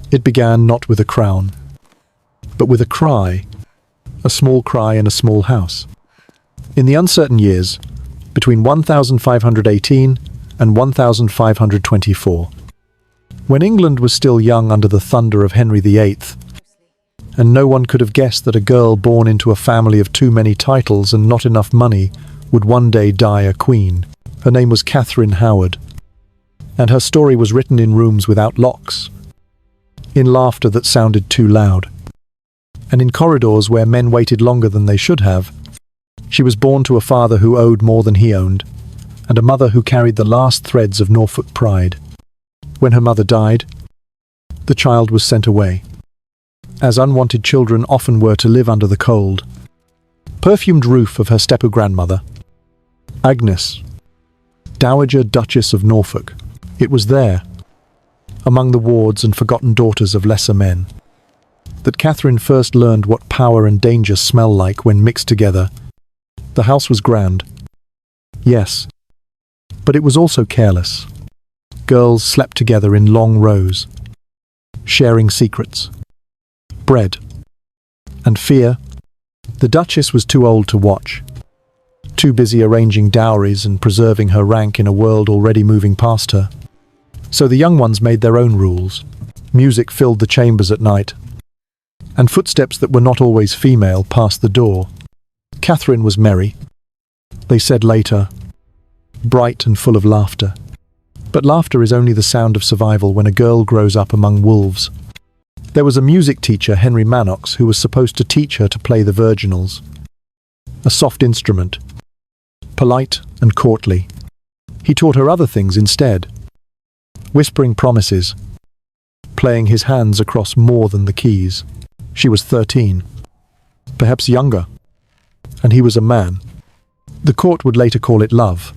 It began not with a crown, but with a cry, a small cry in a small house. In the uncertain years, between 1518 and 1524, when England was still young under the thunder of Henry VIII, and no one could have guessed that a girl born into a family of too many titles and not enough money would one day die a queen. Her name was Catherine Howard, and her story was written in rooms without locks, in laughter that sounded too loud, and in corridors where men waited longer than they should have. She was born to a father who owed more than he owned, and a mother who carried the last threads of Norfolk pride. When her mother died, the child was sent away, as unwanted children often were, to live under the cold, perfumed roof of her step-grandmother, Agnes, Dowager Duchess of Norfolk. It was there, among the wards and forgotten daughters of lesser men, that Catherine first learned what power and danger smell like when mixed together. The house was grand, yes, but it was also careless. Girls slept together in long rows, sharing secrets, bread, and fear. The Duchess was too old to watch, too busy arranging dowries and preserving her rank in a world already moving past her. So the young ones made their own rules. Music filled the chambers at night, and footsteps that were not always female passed the door. Catherine was merry, they said later, bright and full of laughter. But laughter is only the sound of survival when a girl grows up among wolves. There was a music teacher, Henry VIII, who was supposed to teach her to play the virginals, a soft instrument, polite and courtly. He taught her other things instead, whispering promises, playing his hands across more than the keys. She was 13, perhaps younger, and he was a man. The court would later call it love,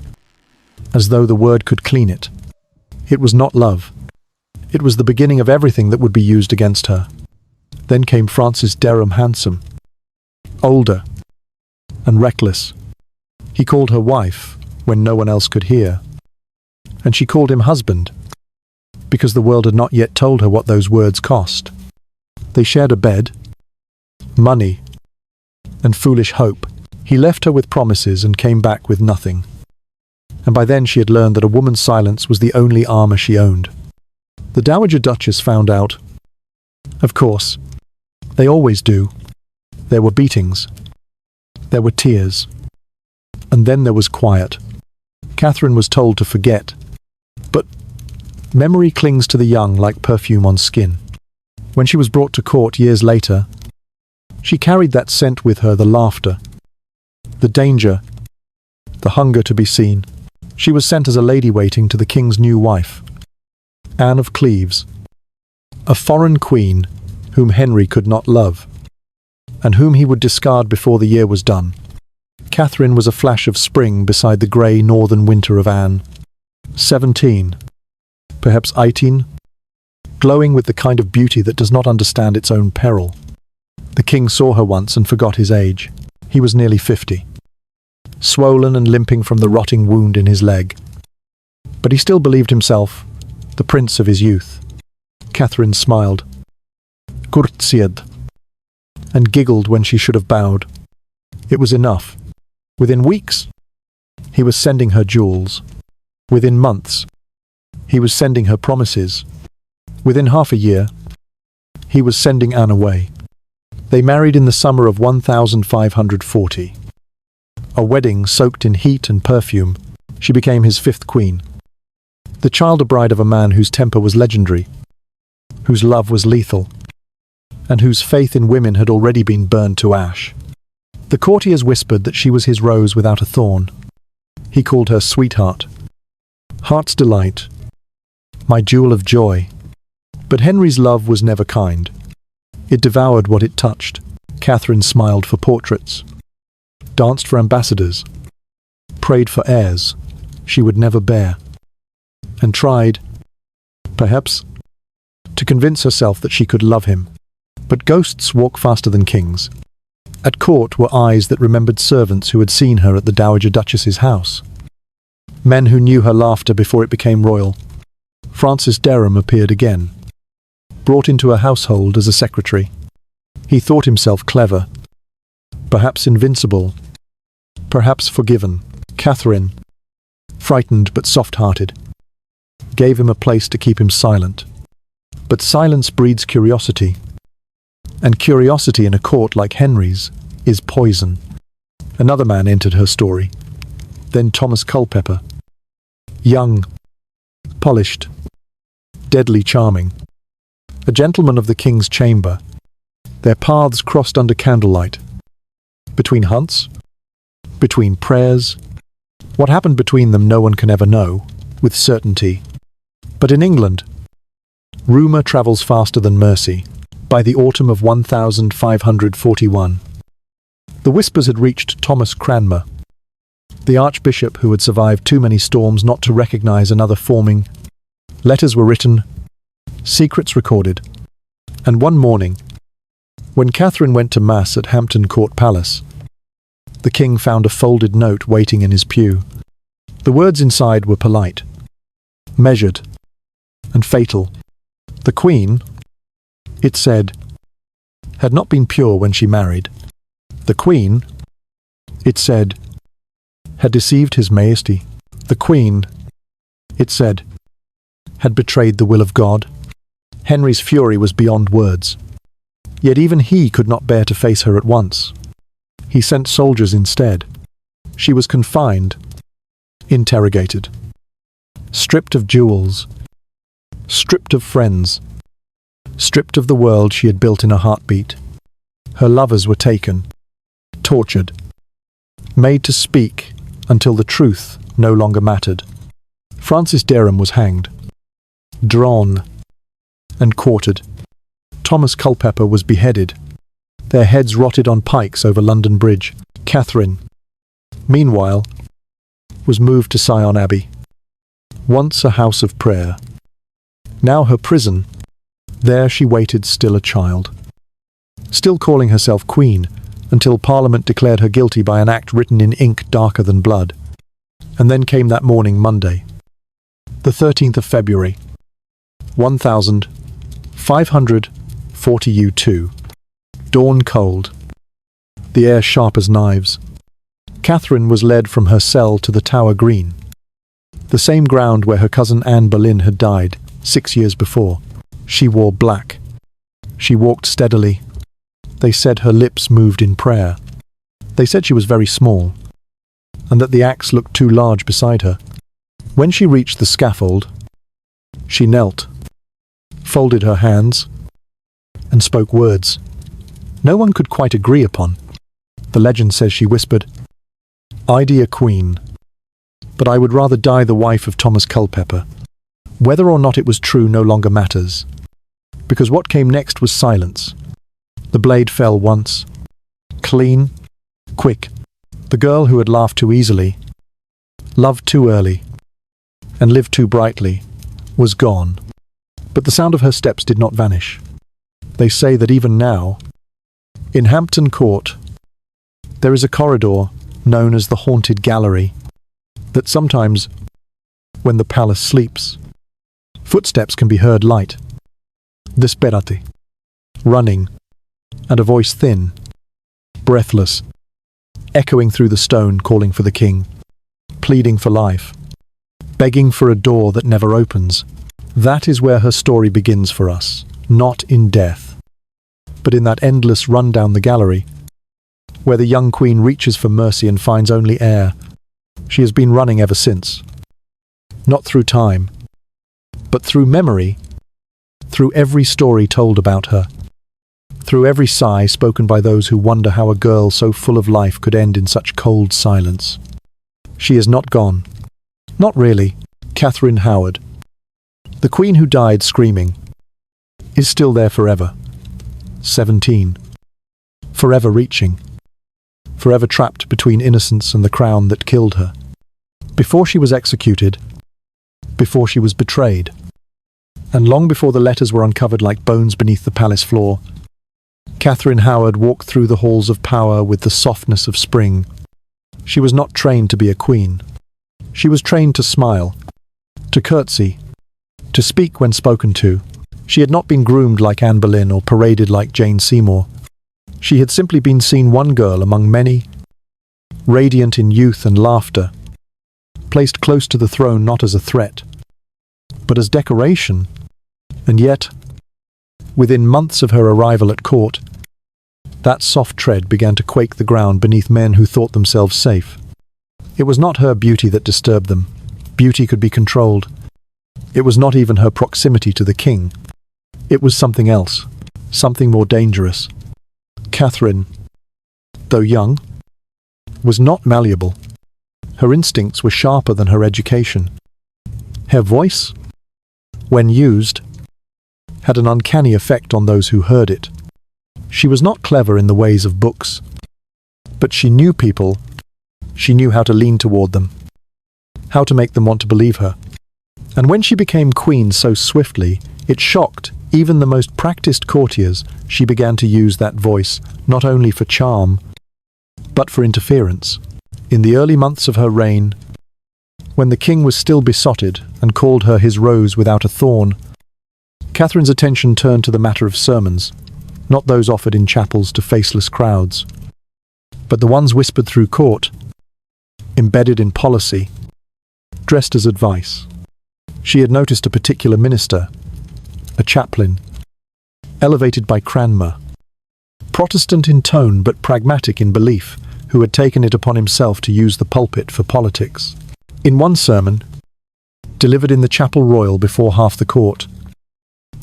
as though the word could clean it. It was not love. It was the beginning of everything that would be used against her. Then came Francis Derham, handsome, older, and reckless. He called her wife when no one else could hear, and she called him husband, because the world had not yet told her what those words cost. They shared a bed, money, and foolish hope. He left her with promises and came back with nothing. And by then she had learned that a woman's silence was the only armor she owned. The Dowager Duchess found out. Of course, they always do. There were beatings. There were tears. And then there was quiet. Catherine was told to forget. But memory clings to the young like perfume on skin. When she was brought to court years later, she carried that scent with her, the laughter, the danger, the hunger to be seen. She was sent as a lady-waiting to the king's new wife, Anne of Cleves, a foreign queen whom Henry could not love, and whom he would discard before the year was done. Catherine was a flash of spring beside the grey northern winter of Anne. 17, perhaps 18, glowing with the kind of beauty that does not understand its own peril. The king saw her once and forgot his age. He was nearly 50. Swollen and limping from the rotting wound in his leg. But he still believed himself the prince of his youth. Catherine smiled, curtsied, and giggled when she should have bowed. It was enough. Within weeks, he was sending her jewels. Within months, he was sending her promises. Within half a year, he was sending Anne away. They married in the summer of 1540. A wedding soaked in heat and perfume. She became his fifth queen. The child bride of a man whose temper was legendary, whose love was lethal, and whose faith in women had already been burned to ash. The courtiers whispered that she was his rose without a thorn. He called her sweetheart, heart's delight, my jewel of joy. But Henry's love was never kind. It devoured what it touched. Catherine smiled for portraits, danced for ambassadors, prayed for heirs she would never bear, and tried, perhaps, to convince herself that she could love him. But ghosts walk faster than kings. At court were eyes that remembered servants who had seen her at the Dowager Duchess's house, men who knew her laughter before it became royal. Francis Derham appeared again, brought into a household as a secretary. He thought himself clever, perhaps invincible, perhaps forgiven. Catherine, frightened but soft-hearted, gave him a place to keep him silent. But silence breeds curiosity, and curiosity in a court like Henry's is poison. Another man entered her story, then Thomas Culper. Young, polished, deadly charming. A gentleman of the king's chamber. Their paths crossed under candlelight. Between hunts, between prayers. What happened between them no one can ever know, with certainty. But in England, rumour travels faster than mercy. By the autumn of 1541, the whispers had reached Thomas Cranmer, the archbishop who had survived too many storms not to recognise another forming. Letters were written, secrets recorded, and one morning, when Catherine went to Mass at Hampton Court Palace, the king found a folded note waiting in his pew. The words inside were polite, measured, and fatal. The Queen, it said, had not been pure when she married. The Queen, it said, had deceived His Majesty. The Queen, it said, had betrayed the will of God. Henry's fury was beyond words. Yet even he could not bear to face her at once. He sent soldiers instead. She was confined, interrogated, stripped of jewels, stripped of friends, stripped of the world she had built in a heartbeat. Her lovers were taken, tortured, made to speak until the truth no longer mattered. Francis Dereham was hanged, drawn, and quartered. Thomas Culper was beheaded. Their heads rotted on pikes over London Bridge. Catherine, meanwhile, was moved to Sion Abbey, once a house of prayer. Now her prison. There she waited, still a child, still calling herself Queen, until Parliament declared her guilty by an act written in ink darker than blood. And then came that morning, Monday, the 13th of February, 1540 dawn cold, the air sharp as knives. Catherine was led from her cell to the Tower Green, the same ground where her cousin Anne Boleyn had died 6 years before. She wore black. She walked steadily. They said her lips moved in prayer. They said she was very small, and that the axe looked too large beside her. When she reached the scaffold, she knelt, folded her hands, and spoke words no one could quite agree upon. The legend says she whispered, "I be a queen, but I would rather die the wife of Thomas Culper." Whether or not it was true no longer matters, because what came next was silence. The blade fell once, clean, quick. The girl who had laughed too easily, loved too early, and lived too brightly, was gone. But the sound of her steps did not vanish. They say that even now, in Hampton Court, there is a corridor known as the Haunted Gallery, that sometimes, when the palace sleeps, footsteps can be heard light, disperati, running, and a voice thin, breathless, echoing through the stone calling for the king, pleading for life, begging for a door that never opens. That is where her story begins for us, not in death, but in that endless run down the gallery, where the young queen reaches for mercy and finds only air. She has been running ever since, not through time, but through memory, through every story told about her, through every sigh spoken by those who wonder how a girl so full of life could end in such cold silence. She is not gone. Not really. Catherine Howard, the queen who died screaming, is still there forever. 17. Forever reaching. Forever trapped between innocence and the crown that killed her. Before she was executed, before she was betrayed, and long before the letters were uncovered like bones beneath the palace floor, Catherine Howard walked through the halls of power with the softness of spring. She was not trained to be a queen. She was trained to smile, to curtsy, to speak when spoken to. She had not been groomed like Anne Boleyn or paraded like Jane Seymour. She had simply been seen one girl among many, radiant in youth and laughter, placed close to the throne not as a threat, but as decoration. And yet, within months of her arrival at court, that soft tread began to quake the ground beneath men who thought themselves safe. It was not her beauty that disturbed them. Beauty could be controlled. It was not even her proximity to the king. It was something else, something more dangerous. Catherine, though young, was not malleable. Her instincts were sharper than her education. Her voice, when used, had an uncanny effect on those who heard it. She was not clever in the ways of books, but she knew people. She knew how to lean toward them, how to make them want to believe her. And when she became queen so swiftly, it shocked even the most practiced courtiers. She began to use that voice not only for charm, but for interference. In the early months of her reign, when the king was still besotted and called her his rose without a thorn, Catherine's attention turned to the matter of sermons, not those offered in chapels to faceless crowds, but the ones whispered through court, embedded in policy, dressed as advice. She had noticed a particular minister, a chaplain, elevated by Cranmer, Protestant in tone but pragmatic in belief, who had taken it upon himself to use the pulpit for politics. In one sermon, delivered in the chapel royal before half the court,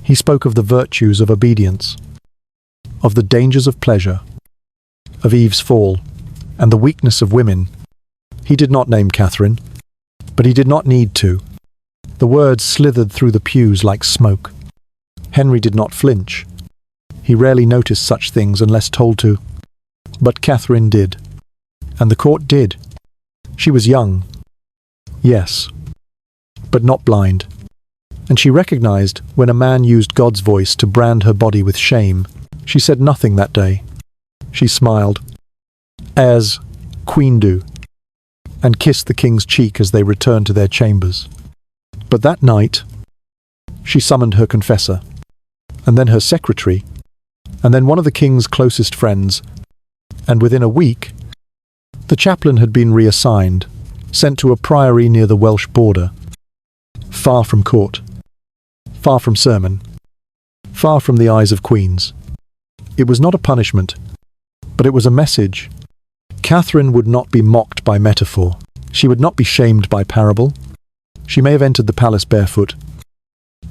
he spoke of the virtues of obedience, of the dangers of pleasure, of Eve's fall, and the weakness of women. He did not name Catherine, but he did not need to. The words slithered through the pews like smoke. Henry did not flinch. He rarely noticed such things unless told to. But Catherine did. And the court did. She was young, yes, but not blind. And she recognized when a man used God's voice to brand her body with shame. She said nothing that day. She smiled, as queen do, and kissed the king's cheek as they returned to their chambers. But that night, she summoned her confessor, and then her secretary, and then one of the king's closest friends, and within a week, the chaplain had been reassigned, sent to a priory near the Welsh border, far from court, far from sermon, far from the eyes of queens. It was not a punishment, but it was a message. Catherine would not be mocked by metaphor. She would not be shamed by parable. She may have entered the palace barefoot,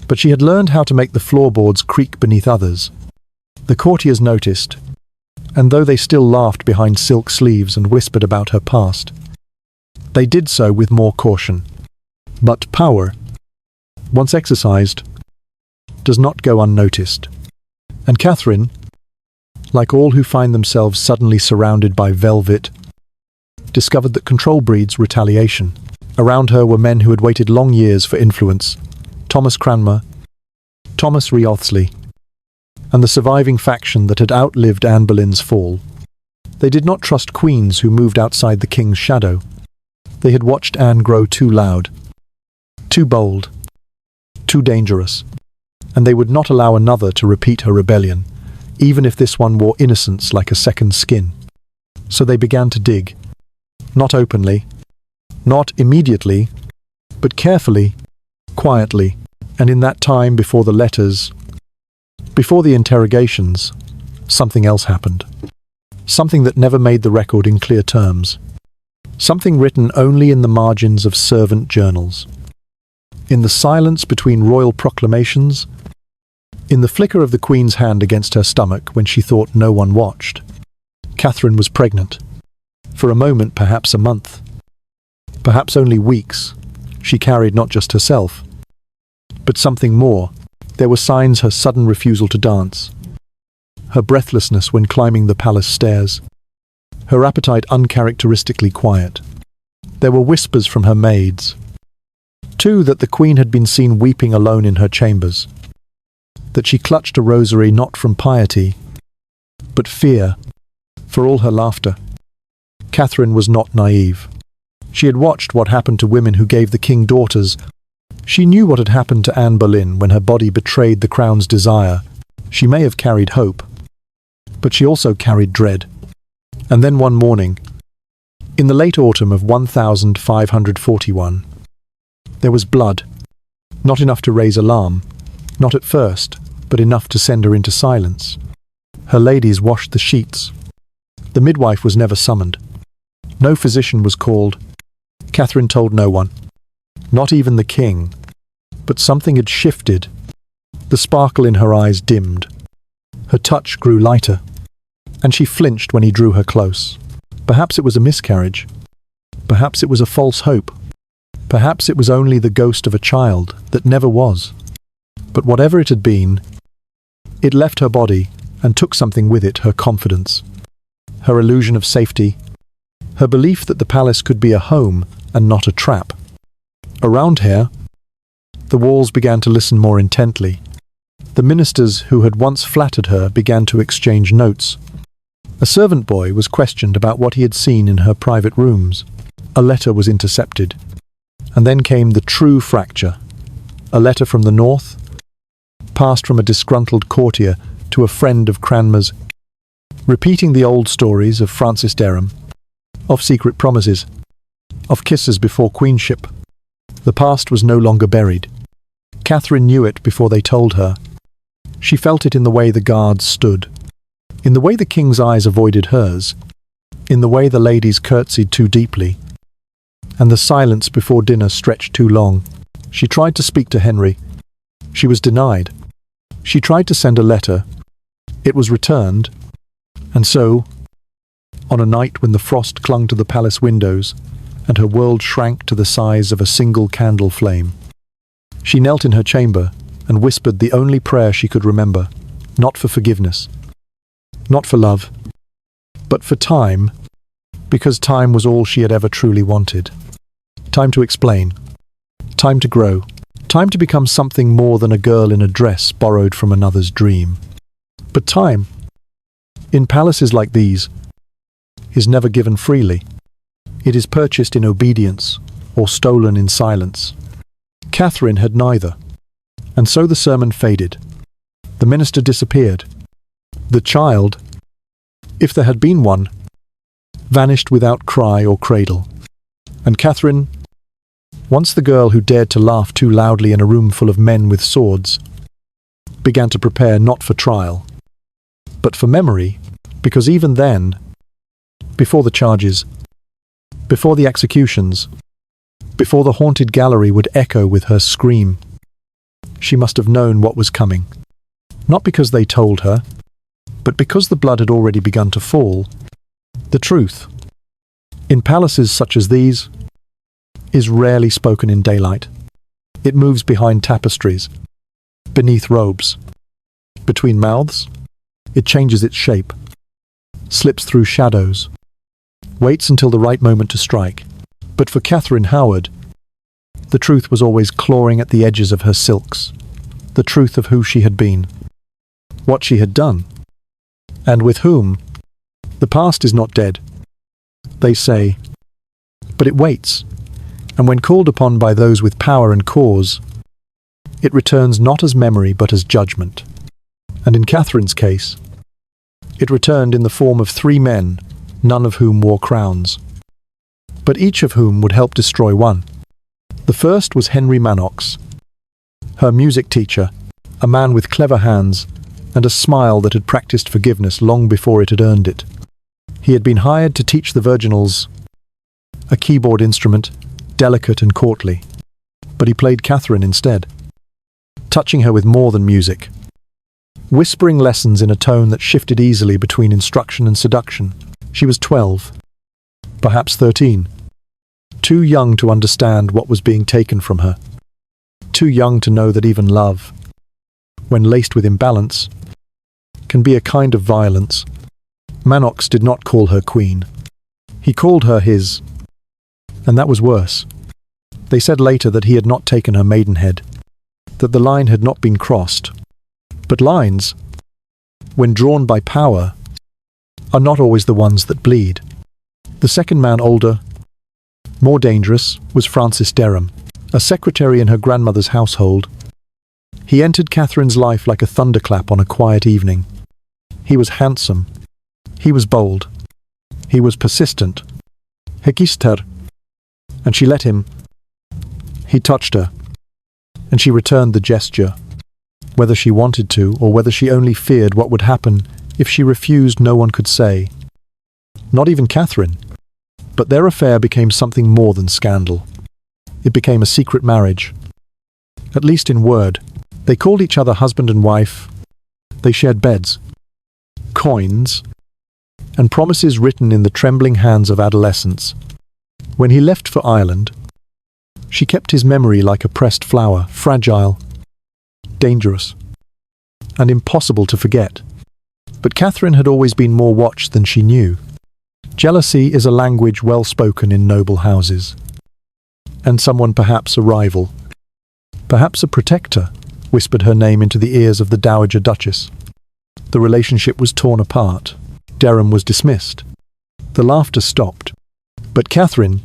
but she had learned how to make the floorboards creak beneath others. The courtiers noticed, and though they still laughed behind silk sleeves and whispered about her past, they did so with more caution. But power, once exercised, does not go unnoticed. And Catherine, like all who find themselves suddenly surrounded by velvet, discovered that control breeds retaliation. Around her were men who had waited long years for influence: Thomas Cranmer, Thomas Wriothesley, and the surviving faction that had outlived Anne Boleyn's fall. They did not trust queens who moved outside the king's shadow. They had watched Anne grow too loud, too bold, too dangerous, and they would not allow another to repeat her rebellion, even if this one wore innocence like a second skin. So they began to dig, not openly, not immediately, but carefully, quietly, and in that time before the letters, before the interrogations, something else happened. Something that never made the record in clear terms. Something written only in the margins of servant journals. In the silence between royal proclamations, in the flicker of the Queen's hand against her stomach when she thought no one watched. Catherine was pregnant. For a moment, perhaps a month. Perhaps only weeks. She carried not just herself, but something more. There were signs: her sudden refusal to dance, her breathlessness when climbing the palace stairs, her appetite uncharacteristically quiet. There were whispers from her maids, too, that the Queen had been seen weeping alone in her chambers, that she clutched a rosary not from piety, but fear, for all her laughter. Catherine was not naive. She had watched what happened to women who gave the king daughters She knew what had happened to Anne Boleyn when her body betrayed the crown's desire. She may have carried hope, but she also carried dread. And then one morning, in the late autumn of 1541, there was blood, not enough to raise alarm, not at first, but enough to send her into silence. Her ladies washed the sheets. The midwife was never summoned. No physician was called. Catherine told no one, not even the king. But something had shifted. The sparkle in her eyes dimmed. Her touch grew lighter, and she flinched when he drew her close. Perhaps it was a miscarriage. Perhaps it was a false hope. Perhaps it was only the ghost of a child that never was. But whatever it had been, it left her body and took something with it, her confidence, her illusion of safety, her belief that the palace could be a home and not a trap. Around here, the walls began to listen more intently. The ministers who had once flattered her began to exchange notes. A servant boy was questioned about what he had seen in her private rooms. A letter was intercepted. And then came the true fracture. A letter from the north, passed from a disgruntled courtier to a friend of Cranmer's, repeating the old stories of Francis Dereham, of secret promises, of kisses before queenship. The past was no longer buried. Catherine knew it before they told her. She felt it in the way the guards stood, in the way the king's eyes avoided hers, in the way the ladies curtsied too deeply, and the silence before dinner stretched too long. She tried to speak to Henry. She was denied. She tried to send a letter. It was returned. And so, on a night when the frost clung to the palace windows and her world shrank to the size of a single candle flame, she knelt in her chamber and whispered the only prayer she could remember, not for forgiveness, not for love, but for time, because time was all she had ever truly wanted. Time to explain. Time to grow. Time to become something more than a girl in a dress borrowed from another's dream. But time, in palaces like these, is never given freely. It is purchased in obedience or stolen in silence. Catherine had neither. And so the sermon faded. The minister disappeared. The child, if there had been one, vanished without cry or cradle. And Catherine, once the girl who dared to laugh too loudly in a room full of men with swords, began to prepare not for trial, but for memory, because even then, before the charges, before the executions, before the haunted gallery would echo with her scream, she must have known what was coming. Not because they told her, but because the blood had already begun to fall. The truth, in palaces such as these, is rarely spoken in daylight. It moves behind tapestries, beneath robes, between mouths. It changes its shape, slips through shadows, waits until the right moment to strike. But for Catherine Howard, the truth was always clawing at the edges of her silks, the truth of who she had been, what she had done, and with whom. The past is not dead, they say, but it waits, and when called upon by those with power and cause, it returns not as memory but as judgment. And in Catherine's case, it returned in the form of 3 men, none of whom wore crowns, but each of whom would help destroy one. The first was Henry Manox, her music teacher, a man with clever hands and a smile that had practiced forgiveness long before it had earned it. He had been hired to teach the virginals a keyboard instrument, delicate and courtly, but he played Catherine instead, touching her with more than music, whispering lessons in a tone that shifted easily between instruction and seduction. She was 12, perhaps 13, too young to understand what was being taken from her, too young to know that even love, when laced with imbalance, can be a kind of violence. Manox did not call her queen. He called her his, and that was worse. They said later that he had not taken her maidenhead, that the line had not been crossed. But lines, when drawn by power, are not always the ones that bleed. The second man older, more dangerous, was Francis Dereham. a secretary in her grandmother's household. He entered Catherine's life like a thunderclap on a quiet evening. He was handsome. He was bold. He was persistent. He kissed her, and she let him. He touched her, and she returned the gesture, whether she wanted to or whether she only feared what would happen if she refused. No one could say. Not even Catherine. But their affair became something more than scandal. It became a secret marriage. At least in word. They called each other husband and wife. They shared beds, coins, and promises written in the trembling hands of adolescence. When he left for Ireland, she kept his memory like a pressed flower, fragile, dangerous, and impossible to forget. But Catherine had always been more watched than she knew. Jealousy is a language well spoken in noble houses. And someone, perhaps a rival, perhaps a protector, whispered her name into the ears of the Dowager Duchess. The relationship was torn apart. Derham was dismissed. The laughter stopped. But Catherine,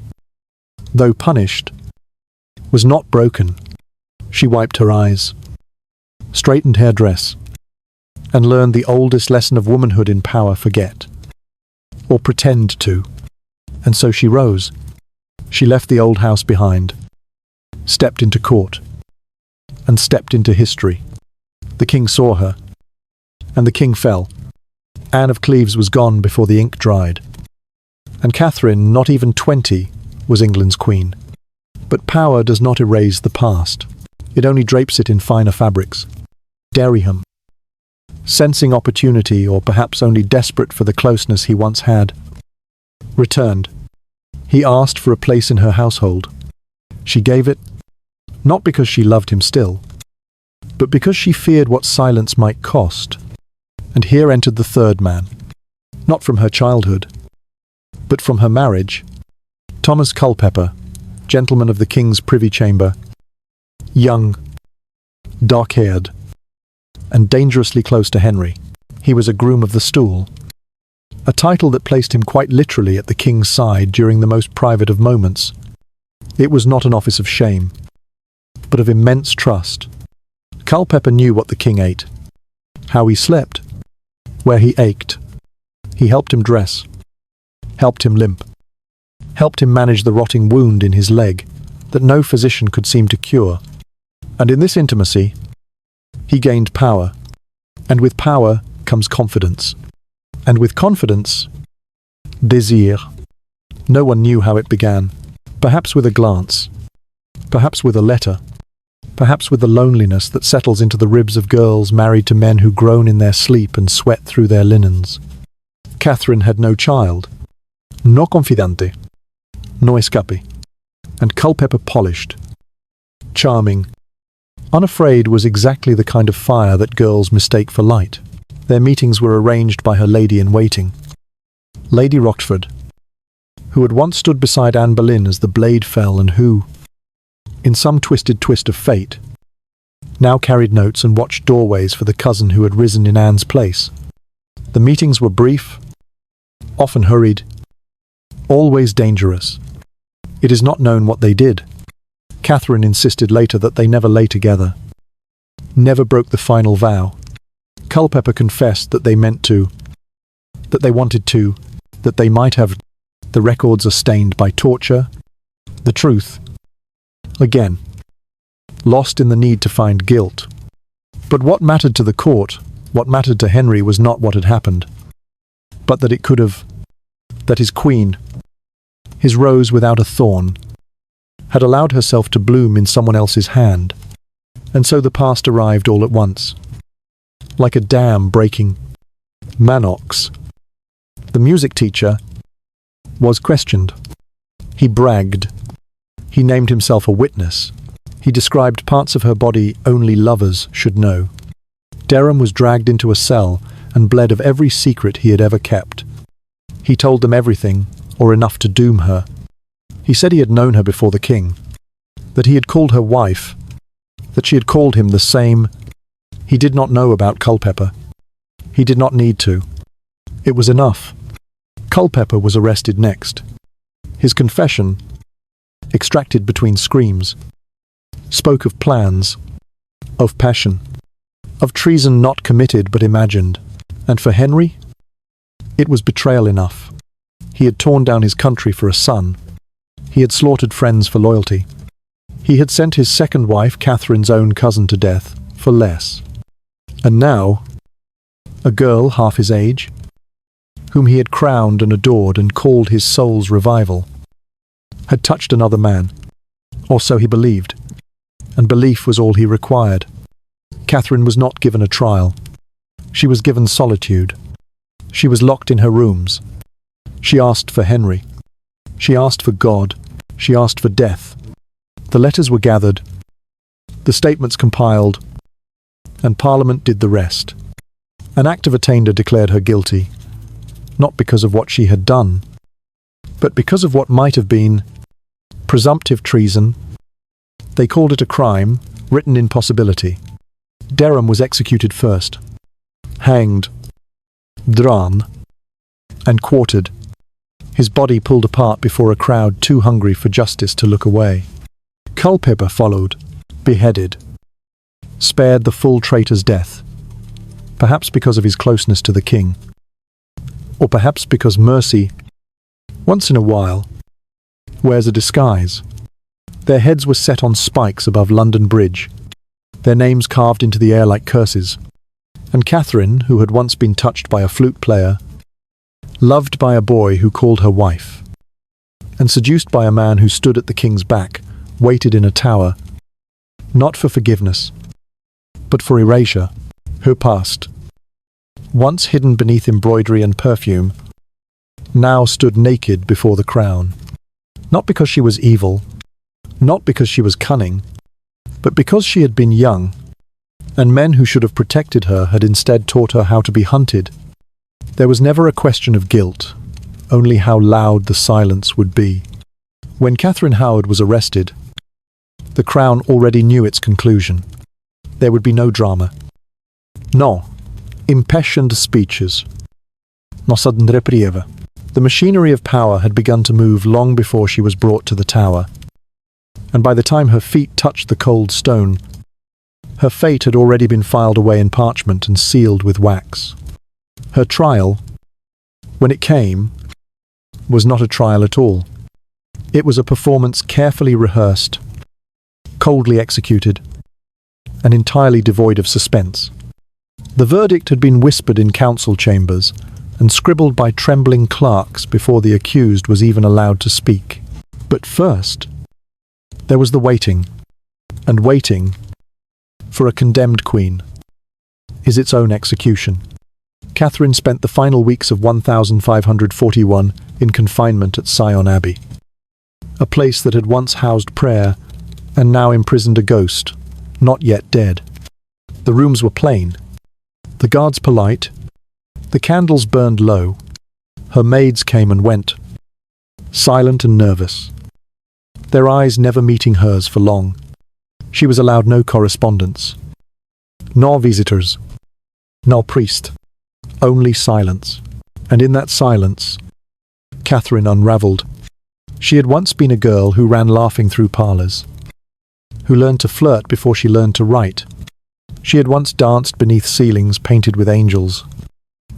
though punished, was not broken. She wiped her eyes, straightened her dress, and learned the oldest lesson of womanhood in power: forget, or pretend to. And so she rose. She left the old house behind, stepped into court, and stepped into history. The king saw her, and the king fell. Anne of Cleves was gone before the ink dried. And Catherine, not even 20, was England's queen. But power does not erase the past. It only drapes it in finer fabrics. Derham, sensing opportunity, or perhaps only desperate for the closeness he once had, returned. He asked for a place in her household. She gave it, not because she loved him still, but because she feared what silence might cost. And here entered the third man, not from her childhood, but from her marriage. Thomas Culper, gentleman of the King's Privy Chamber, young, dark-haired, and dangerously close to Henry. He was a groom of the stool, a title that placed him quite literally at the king's side during the most private of moments. It was not an office of shame, but of immense trust. Culper knew what the king ate, how he slept, where he ached. He helped him dress, helped him limp, helped him manage the rotting wound in his leg that no physician could seem to cure. And in this intimacy, he gained power. And with power comes confidence. And with confidence, désir. No one knew how it began. Perhaps with a glance. Perhaps with a letter. Perhaps with the loneliness that settles into the ribs of girls married to men who groan in their sleep and sweat through their linens. Catherine had no child. No confidante. No escape. And Culper polished. Charming. Unafraid was exactly the kind of fire that girls mistake for light. Their meetings were arranged by her lady-in-waiting, Lady Rochford, who had once stood beside Anne Boleyn as the blade fell and who, in some twisted twist of fate, now carried notes and watched doorways for the cousin who had risen in Anne's place. The meetings were brief, often hurried, always dangerous. It is not known what they did. Catherine insisted later that they never lay together, never broke the final vow. Culper confessed that they meant to, that they wanted to, that they might have. The records are stained by torture. The truth, again, lost in the need to find guilt. But what mattered to the court, what mattered to Henry, was not what had happened, but that it could have, that his queen, his rose without a thorn, had allowed herself to bloom in someone else's hand. And so the past arrived all at once, like a dam breaking. Manox, the music teacher, was questioned. He bragged. He named himself a witness. He described parts of her body only lovers should know. Derham was dragged into a cell and bled of every secret he had ever kept. He told them everything, or enough to doom her. He said he had known her before the king, that he had called her wife, that she had called him the same. He did not know about Culper. He did not need to. It was enough. Culper was arrested next. His confession, extracted between screams, spoke of plans, of passion, of treason not committed but imagined. And for Henry, it was betrayal enough. He had torn down his country for a son. He had slaughtered friends for loyalty. He had sent his second wife, Catherine's own cousin, to death for less. And now, a girl half his age, whom he had crowned and adored and called his soul's revival, had touched another man, or so he believed, and belief was all he required. Catherine was not given a trial. She was given solitude. She was locked in her rooms. She asked for Henry. She asked for God. She asked for death. The letters were gathered, the statements compiled, and Parliament did the rest. An Act of Attainder declared her guilty, not because of what she had done, but because of what might have been presumptive treason. They called it a crime, written in possibility. Derham was executed first, hanged, drawn, and quartered, his body pulled apart before a crowd too hungry for justice to look away. Culper followed, beheaded, spared the full traitor's death, perhaps because of his closeness to the king, or perhaps because mercy, once in a while, wears a disguise. Their heads were set on spikes above London Bridge, their names carved into the air like curses, and Catherine, who had once been touched by a flute player, loved by a boy who called her wife, and seduced by a man who stood at the king's back, waited in a tower, not for forgiveness, but for erasure. Her past, once hidden beneath embroidery and perfume, now stood naked before the crown. Not because she was evil, not because she was cunning, but because she had been young, and men who should have protected her had instead taught her how to be hunted. There was never a question of guilt, only how loud the silence would be. When Catherine Howard was arrested, the Crown already knew its conclusion. There would be no drama. No impassioned speeches. No sudden reprieve. The machinery of power had begun to move long before she was brought to the tower, and by the time her feet touched the cold stone, her fate had already been filed away in parchment and sealed with wax. Her trial, when it came, was not a trial at all. It was a performance carefully rehearsed, coldly executed, and entirely devoid of suspense. The verdict had been whispered in council chambers and scribbled by trembling clerks before the accused was even allowed to speak. But first, there was the waiting, and waiting, for a condemned queen, is its own execution. Catherine spent the final weeks of 1541 in confinement at Sion Abbey, a place that had once housed prayer and now imprisoned a ghost, not yet dead. The rooms were plain, the guards polite, the candles burned low, her maids came and went, silent and nervous, their eyes never meeting hers for long. She was allowed no correspondence, nor visitors, nor priest, only silence. And in that silence, Catherine unravelled. She had once been a girl who ran laughing through parlours, who learned to flirt before she learned to write. She had once danced beneath ceilings painted with angels.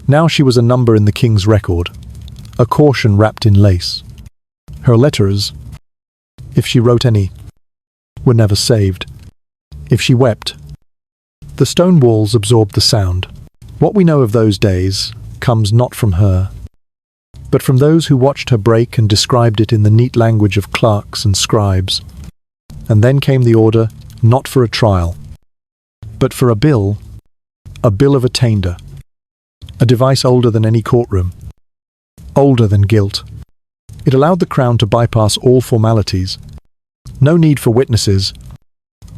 Now she was a number in the king's record, a caution wrapped in lace. Her letters, if she wrote any, were never saved. If she wept, the stone walls absorbed the sound. What we know of those days comes not from her, but from those who watched her break and described it in the neat language of clerks and scribes. And then came the order, not for a trial, but for a bill of attainder, a device older than any courtroom, older than guilt. It allowed the Crown to bypass all formalities. No need for witnesses,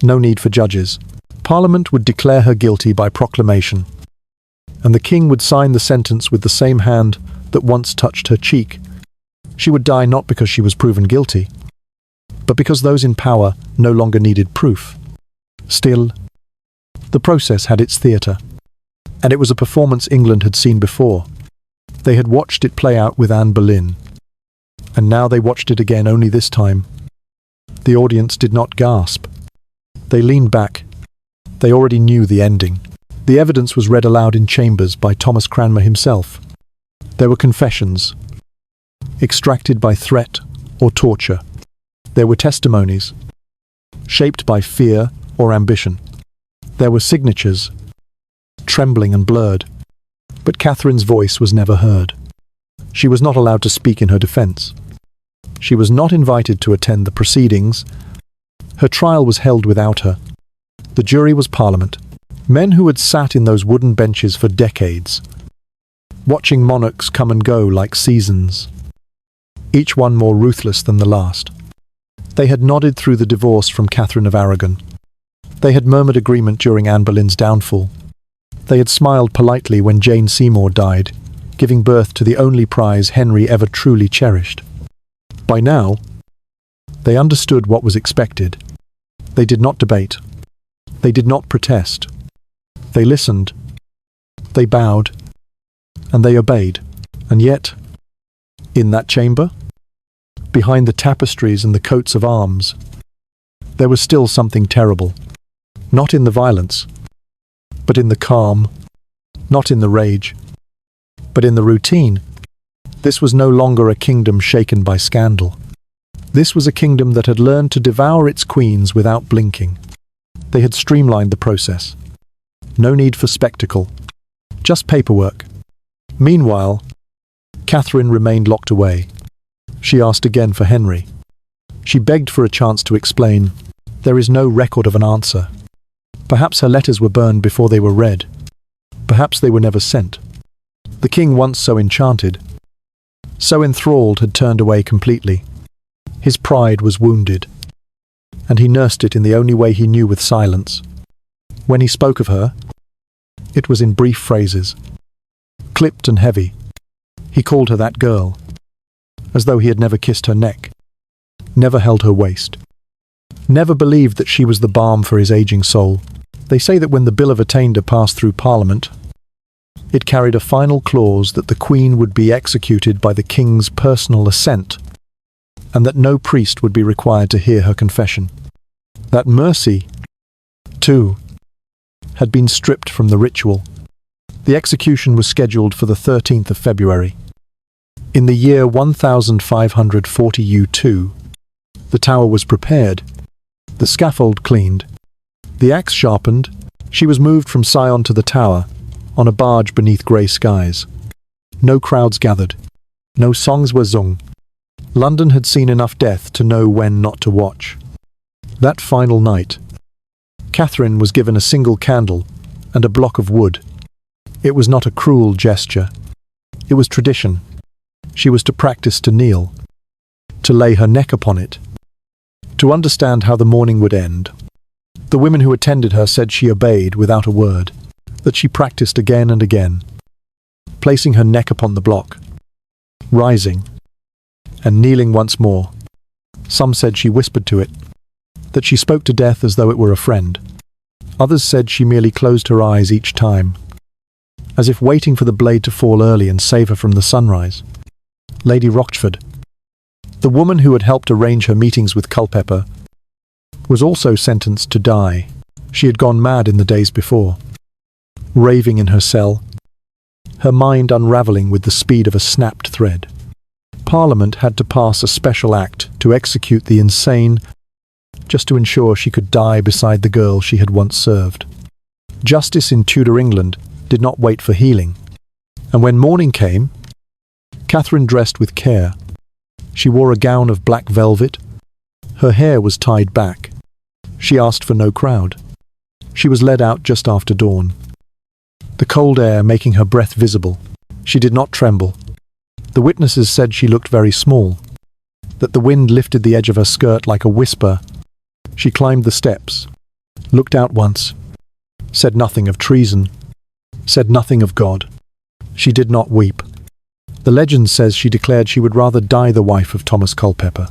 no need for judges. Parliament would declare her guilty by proclamation, and the king would sign the sentence with the same hand that once touched her cheek. She would die not because she was proven guilty, but because those in power no longer needed proof. Still, the process had its theatre, and it was a performance England had seen before. They had watched it play out with Anne Boleyn, and now they watched it again, only this time the audience did not gasp. They leaned back. They already knew the ending. The evidence was read aloud in chambers by Thomas Cranmer himself. There were confessions, extracted by threat or torture. There were testimonies, shaped by fear or ambition. There were signatures, trembling and blurred. But Catherine's voice was never heard. She was not allowed to speak in her defence. She was not invited to attend the proceedings. Her trial was held without her. The jury was Parliament. Men who had sat in those wooden benches for decades, watching monarchs come and go like seasons, each one more ruthless than the last. They had nodded through the divorce from Catherine of Aragon. They had murmured agreement during Anne Boleyn's downfall. They had smiled politely when Jane Seymour died, giving birth to the only prize Henry ever truly cherished. By now, they understood what was expected. They did not debate. They did not protest. They listened. They bowed. And they obeyed. And yet, in that chamber, behind the tapestries and the coats of arms, there was still something terrible. Not in the violence, but in the calm. Not in the rage, but in the routine. This was no longer a kingdom shaken by scandal. This was a kingdom that had learned to devour its queens without blinking. They had streamlined the process. No need for spectacle, just paperwork. Meanwhile, Catherine remained locked away. She asked again for Henry. She begged for a chance to explain. There is no record of an answer. Perhaps her letters were burned before they were read. Perhaps they were never sent. The king, once so enchanted, so enthralled, had turned away completely. His pride was wounded, and he nursed it in the only way he knew, with silence. When he spoke of her, it was in brief phrases, clipped and heavy. He called her that girl, as though he had never kissed her neck, never held her waist, never believed that she was the balm for his aging soul. They say that when the Bill of Attainder passed through Parliament, it carried a final clause that the Queen would be executed by the King's personal assent, and that no priest would be required to hear her confession. That mercy, too, had been stripped from the ritual. The execution was scheduled for the 13th of February. In the year 1540 U2, the tower was prepared, the scaffold cleaned, the axe sharpened. She was moved from Sion to the tower, on a barge beneath grey skies. No crowds gathered. No songs were sung. London had seen enough death to know when not to watch. That final night, Catherine was given a single candle and a block of wood. It was not a cruel gesture. It was tradition. She was to practice to kneel, to lay her neck upon it, to understand how the morning would end. The women who attended her said she obeyed without a word, that she practiced again and again, placing her neck upon the block, rising, and kneeling once more. Some said she whispered to it, that she spoke to death as though it were a friend. Others said she merely closed her eyes each time, as if waiting for the blade to fall early and save her from the sunrise. Lady Rochford, the woman who had helped arrange her meetings with Culper, was also sentenced to die. She had gone mad in the days before, raving in her cell, her mind unravelling with the speed of a snapped thread. Parliament had to pass a special act to execute the insane, just to ensure she could die beside the girl she had once served. Justice in Tudor England did not wait for healing, and when morning came, Catherine dressed with care. She wore a gown of black velvet. Her hair was tied back. She asked for no crowd. She was led out just after dawn, the cold air making her breath visible. She did not tremble. The witnesses said she looked very small, that the wind lifted the edge of her skirt like a whisper. She climbed the steps, looked out once, said nothing of treason, said nothing of God. She did not weep. The legend says she declared she would rather die the wife of Thomas Culper.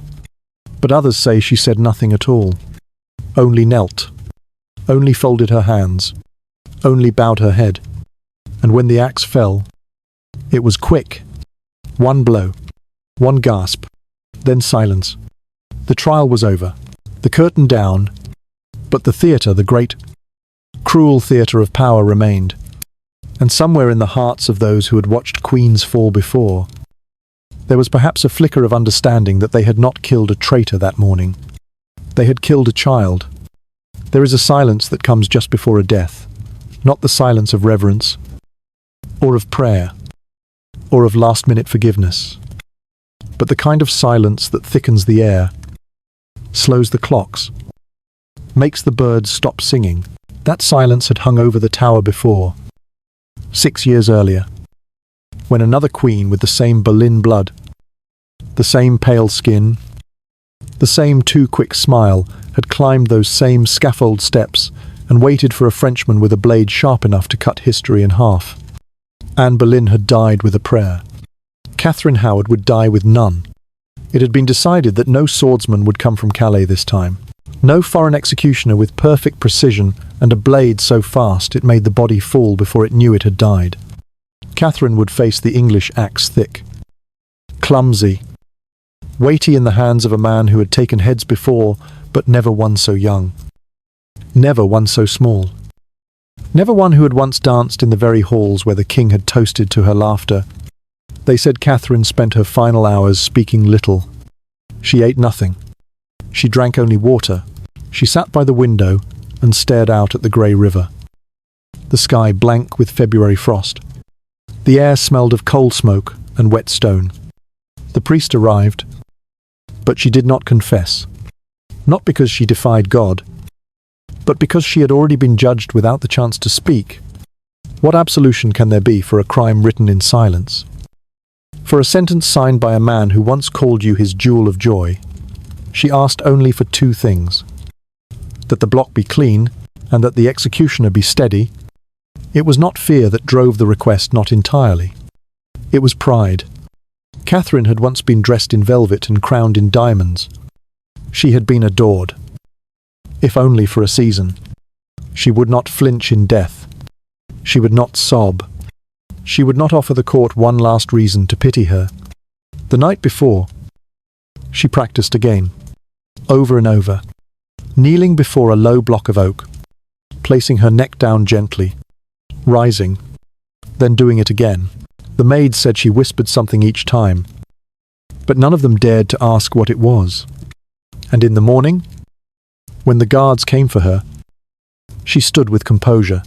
But others say she said nothing at all, only knelt, only folded her hands, only bowed her head. And when the axe fell, it was quick. One blow, one gasp, then silence. The trial was over, the curtain down, But the theatre, the great, cruel theatre of power remained, and somewhere in the hearts of those who had watched queens fall before, there was perhaps a flicker of understanding that they had not killed a traitor that morning. They had killed a child. There is a silence that comes just before a death, not the silence of reverence, or of prayer, or of last-minute forgiveness, but the kind of silence that thickens the air, slows the clocks, makes the birds stop singing. That silence had hung over the tower before, 6 years earlier, when another queen with the same Boleyn blood, the same pale skin, the same too-quick smile, had climbed those same scaffold steps and waited for a Frenchman with a blade sharp enough to cut history in half. Anne Boleyn had died with a prayer. Catherine Howard would die with none. It had been decided that no swordsman would come from Calais this time. No foreign executioner with perfect precision and a blade so fast it made the body fall before it knew it had died. Catherine would face the English axe thick, clumsy, weighty in the hands of a man who had taken heads before, but never one so young, never one so small, never one who had once danced in the very halls where the king had toasted to her laughter. They said Catherine spent her final hours speaking little. She ate nothing. She drank only water. She sat by the window and stared out at the grey river. The sky blank with February frost. The air smelled of coal smoke and wet stone. The priest arrived, but she did not confess. Not because she defied God, but because she had already been judged without the chance to speak. What absolution can there be for a crime written in silence? For a sentence signed by a man who once called you his jewel of joy? She asked only for two things: that the block be clean, and that the executioner be steady. It was not fear that drove the request, not entirely. It was pride. Catherine had once been dressed in velvet and crowned in diamonds. She had been adored, if only for a season. She would not flinch in death. She would not sob. She would not offer the court one last reason to pity her. The night before, she practiced again, over and over, kneeling before a low block of oak, placing her neck down gently, rising, then doing it again. The maid said she whispered something each time, but none of them dared to ask what it was. And in the morning, when the guards came for her, she stood with composure,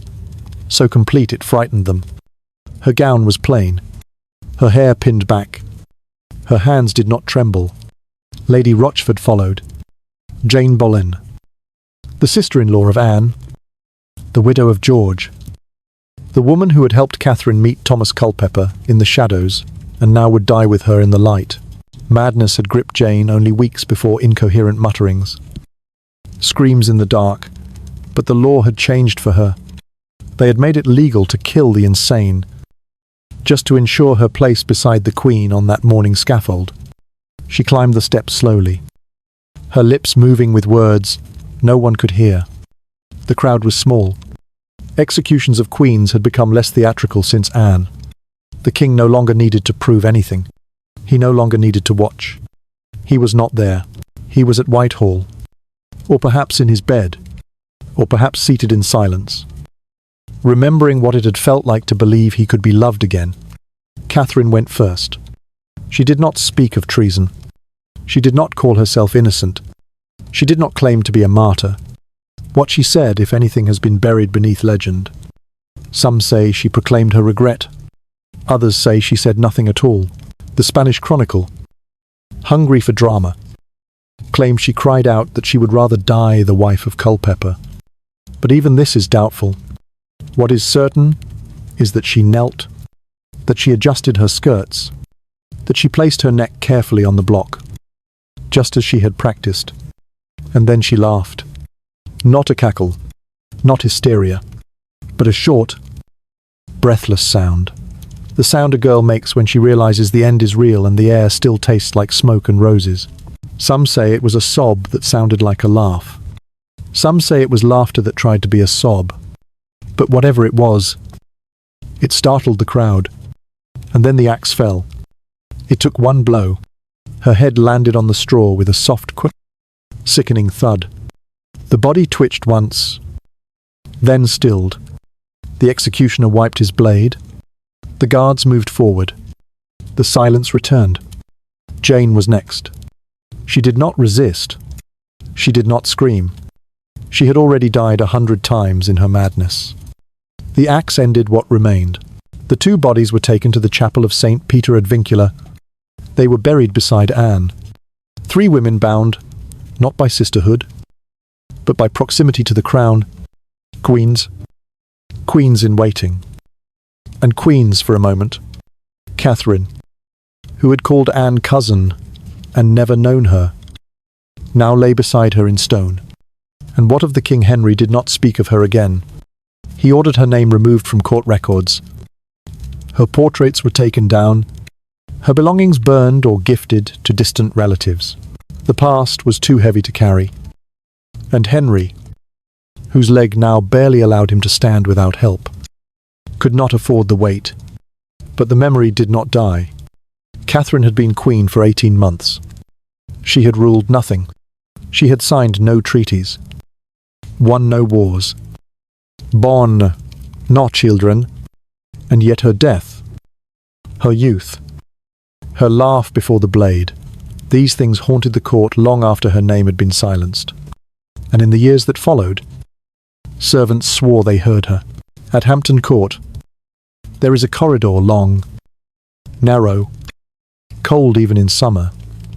so complete it frightened them. Her gown was plain, her hair pinned back. Her hands did not tremble. Lady Rochford followed. Jane Boleyn, the sister-in-law of Anne, the widow of George, the woman who had helped Catherine meet Thomas Culper in the shadows and now would die with her in the light. Madness had gripped Jane only weeks before incoherent mutterings, screams in the dark, but the law had changed for her. They had made it legal to kill the insane, just to ensure her place beside the Queen on that morning scaffold. She climbed the steps slowly, her lips moving with words no one could hear. The crowd was small. Executions of queens had become less theatrical since Anne. The king no longer needed to prove anything. He no longer needed to watch. He was not there. He was at Whitehall, or perhaps in his bed, or perhaps seated in silence, remembering what it had felt like to believe he could be loved again. Catherine went first. She did not speak of treason. She did not call herself innocent. She did not claim to be a martyr. What she said, if anything, has been buried beneath legend. Some say she proclaimed her regret. Others say she said nothing at all. The Spanish Chronicle, hungry for drama, claimed she cried out that she would rather die the wife of Culper. But even this is doubtful. What is certain is that she knelt, that she adjusted her skirts, that she placed her neck carefully on the block, just as she had practiced. And then she laughed. Not a cackle, not hysteria, but a short, breathless sound. The sound a girl makes when she realizes the end is real and the air still tastes like smoke and roses. Some say it was a sob that sounded like a laugh. Some say it was laughter that tried to be a sob. But whatever it was, it startled the crowd. And then the axe fell. It took one blow. Her head landed on the straw with a soft, sickening thud. The body twitched once, then stilled. The executioner wiped his blade. The guards moved forward. The silence returned. Jane was next. She did not resist. She did not scream. She had already died 100 times in her madness. The axe ended what remained. The two bodies were taken to the chapel of St. Peter ad Vincula. They were buried beside Anne. 3 women bound, not by sisterhood, but by proximity to the crown. Queens. Queens in waiting. And queens for a moment. Catherine, who had called Anne cousin and never known her, now lay beside her in stone. And what of the King Henry did not speak of her again? He ordered her name removed from court records. Her portraits were taken down, her belongings burned or gifted to distant relatives. The past was too heavy to carry. And Henry, whose leg now barely allowed him to stand without help, could not afford the weight. But the memory did not die. Catherine had been queen for 18 months. She had ruled nothing. She had signed no treaties, won no wars, born no children, and yet her death, her youth, her laugh before the blade, these things haunted the court long after her name had been silenced. And in the years that followed, servants swore they heard her. At Hampton Court, there is a corridor long, narrow, cold even in summer,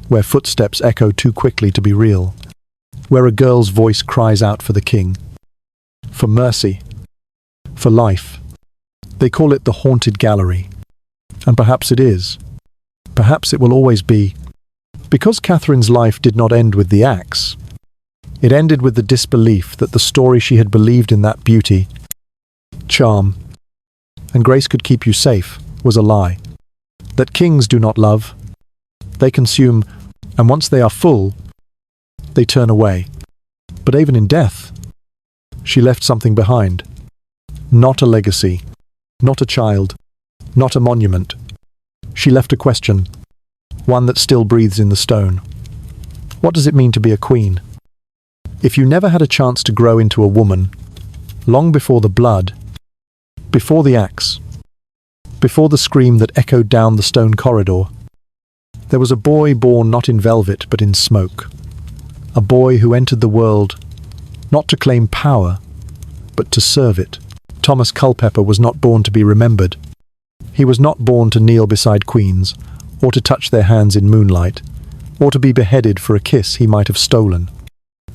where footsteps echo too quickly to be real, where a girl's voice cries out for the king, for mercy, for life. They call it the haunted gallery. And perhaps it is. Perhaps it will always be. Because Catherine's life did not end with the axe, it ended with the disbelief that the story she had believed in, that beauty, charm, and grace could keep you safe, was a lie. That kings do not love. They consume, and once they are full, they turn away. But even in death, she left something behind. Not a legacy, not a child, not a monument. She left a question, one that still breathes in the stone. What does it mean to be a queen? If you never had a chance to grow into a woman, long before the blood, before the axe, before the scream that echoed down the stone corridor, there was a boy born not in velvet but in smoke. A boy who entered the world not to claim power, but to serve it. Thomas Culper was not born to be remembered. He was not born to kneel beside queens, or to touch their hands in moonlight, or to be beheaded for a kiss he might have stolen.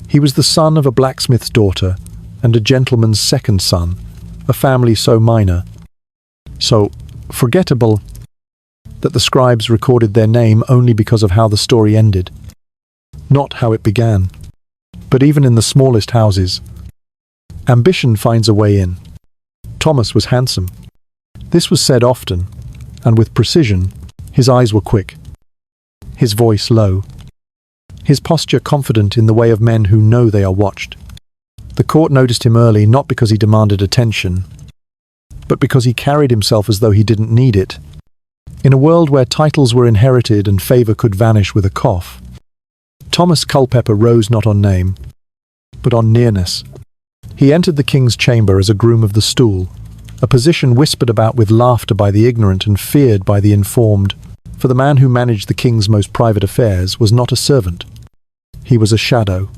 He was the son of a blacksmith's daughter and a gentleman's second son, a family so minor, so forgettable, that the scribes recorded their name only because of how the story ended, not how it began. But even in the smallest houses, ambition finds a way in. Thomas was handsome. This was said often, and with precision. His eyes were quick, his voice low, his posture confident in the way of men who know they are watched. The court noticed him early, not because he demanded attention, but because he carried himself as though he didn't need it. In a world where titles were inherited and favour could vanish with a cough, Thomas Culper rose not on name, but on nearness. He entered the king's chamber as a groom of the stool, a position whispered about with laughter by the ignorant and feared by the informed, for the man who managed the king's most private affairs was not a servant. He was a shadow.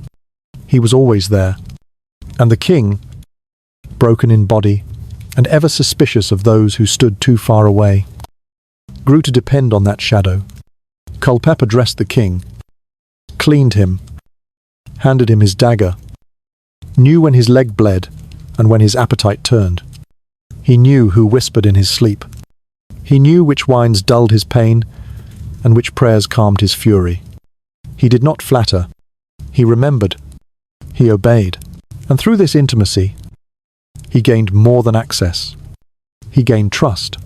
He was always there. And the king, broken in body, and ever suspicious of those who stood too far away, grew to depend on that shadow. Culper dressed the king, cleaned him, handed him his dagger, knew when his leg bled and when his appetite turned. He knew who whispered in his sleep. He knew which wines dulled his pain and which prayers calmed his fury. He did not flatter. He remembered. He obeyed. And through this intimacy, he gained more than access. He gained trust.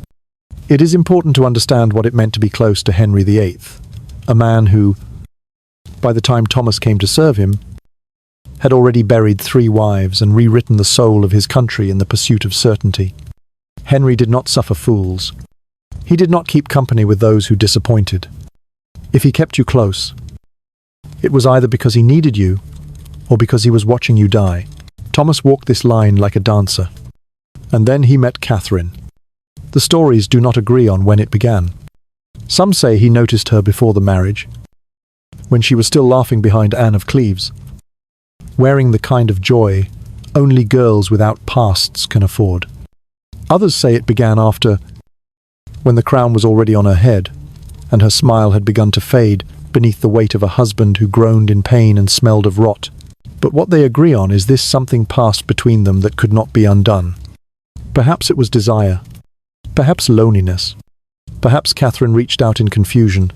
It is important to understand what it meant to be close to Henry VIII, a man who, by the time Thomas came to serve him, had already buried 3 wives and rewritten the soul of his country in the pursuit of certainty. Henry did not suffer fools. He did not keep company with those who disappointed. If he kept you close, it was either because he needed you or because he was watching you die. Thomas walked this line like a dancer. And then he met Catherine. The stories do not agree on when it began. Some say he noticed her before the marriage, when she was still laughing behind Anne of Cleves, wearing the kind of joy only girls without pasts can afford. Others say it began after, when the crown was already on her head, and her smile had begun to fade beneath the weight of a husband who groaned in pain and smelled of rot. But what they agree on is this: something passed between them that could not be undone. Perhaps it was desire, perhaps loneliness, perhaps Catherine reached out in confusion.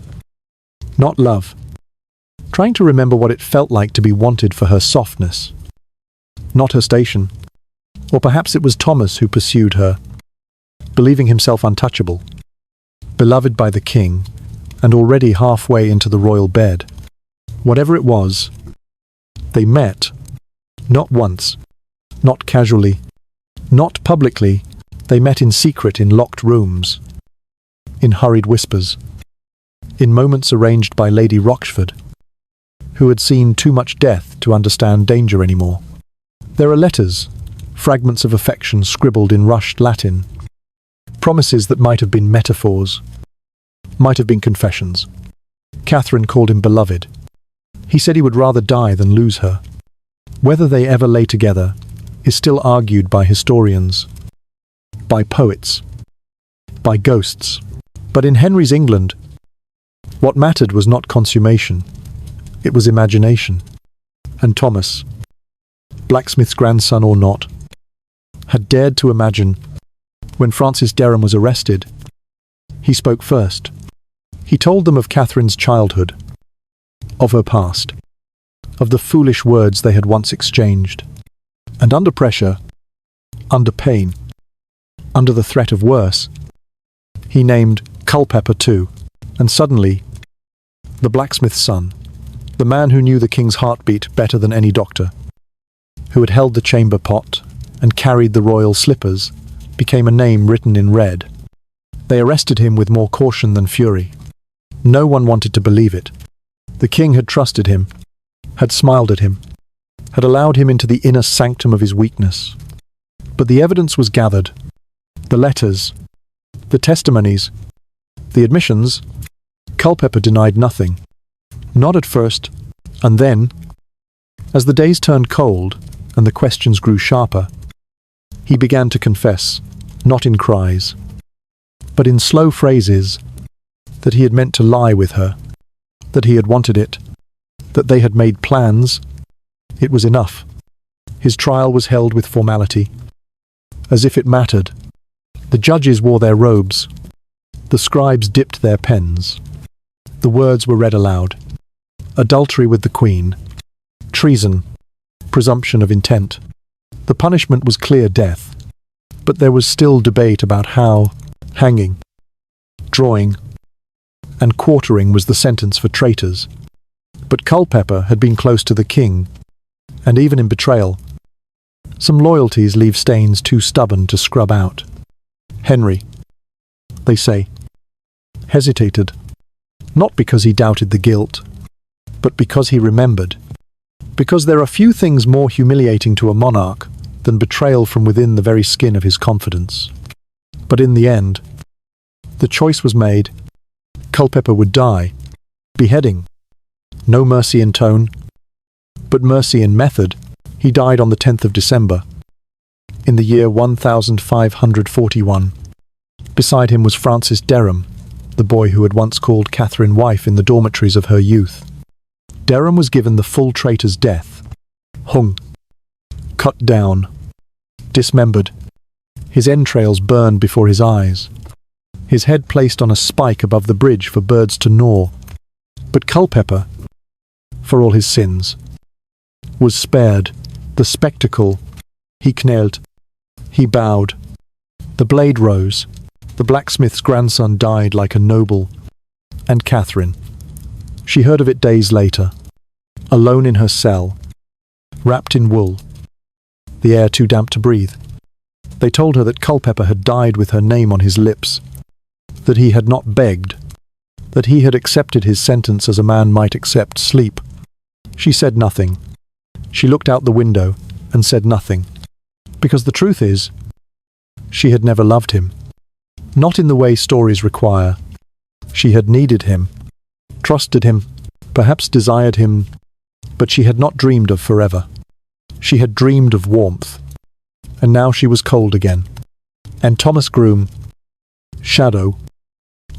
Not love, trying to remember what it felt like to be wanted for her softness, not her station. Or perhaps it was Thomas who pursued her, believing himself untouchable, beloved by the king, and already halfway into the royal bed. Whatever it was, they met, not once, not casually, not publicly. They met in secret, in locked rooms, in hurried whispers, in moments arranged by Lady Rochford, who had seen too much death to understand danger anymore. There are letters, fragments of affection scribbled in rushed Latin, promises that might have been metaphors, might have been confessions. Catherine called him beloved. He said he would rather die than lose her. Whether they ever lay together is still argued by historians, by poets, by ghosts. But in Henry's England, what mattered was not consummation, it was imagination. And Thomas, blacksmith's grandson or not, had dared to imagine. When Francis Derham was arrested, he spoke first. He told them of Catherine's childhood, of her past, of the foolish words they had once exchanged. And under pressure, under pain, under the threat of worse, he named Culper too. And suddenly, the blacksmith's son, the man who knew the king's heartbeat better than any doctor, who had held the chamber pot and carried the royal slippers, became a name written in red. They arrested him with more caution than fury. No one wanted to believe it. The king had trusted him, had smiled at him, had allowed him into the inner sanctum of his weakness. But the evidence was gathered. The letters, the testimonies, the admissions. Culper denied nothing. Not at first, and then, as the days turned cold and the questions grew sharper, he began to confess, not in cries, but in slow phrases, that he had meant to lie with her, that he had wanted it, that they had made plans. It was enough. His trial was held with formality, as if it mattered. The judges wore their robes. The scribes dipped their pens. The words were read aloud. Adultery with the Queen, treason, presumption of intent. The punishment was clear death, but there was still debate about how hanging, drawing, and quartering was the sentence for traitors. But Culper had been close to the king, and even in betrayal, some loyalties leave stains too stubborn to scrub out. Henry, they say, hesitated, not because he doubted the guilt, but because he remembered. Because there are few things more humiliating to a monarch than betrayal from within the very skin of his confidence. But in the end, the choice was made. Culper would die. Beheading. No mercy in tone, but mercy in method. He died on the 10th of December, in the year 1541. Beside him was Francis Derham, the boy who had once called Catherine wife in the dormitories of her youth. Derham was given the full traitor's death, hung, cut down, dismembered, his entrails burned before his eyes, his head placed on a spike above the bridge for birds to gnaw. But Culper, for all his sins, was spared. The spectacle, he knelt, he bowed. The blade rose. The blacksmith's grandson died like a noble. And Catherine, she heard of it days later, alone in her cell, wrapped in wool, the air too damp to breathe. They told her that Culper had died with her name on his lips, that he had not begged, that he had accepted his sentence as a man might accept sleep. She said nothing. She looked out the window and said nothing, because the truth is, she had never loved him. Not in the way stories require. She had needed him, trusted him, perhaps desired him, but she had not dreamed of forever. She had dreamed of warmth, and now she was cold again. And Thomas Groom, shadow,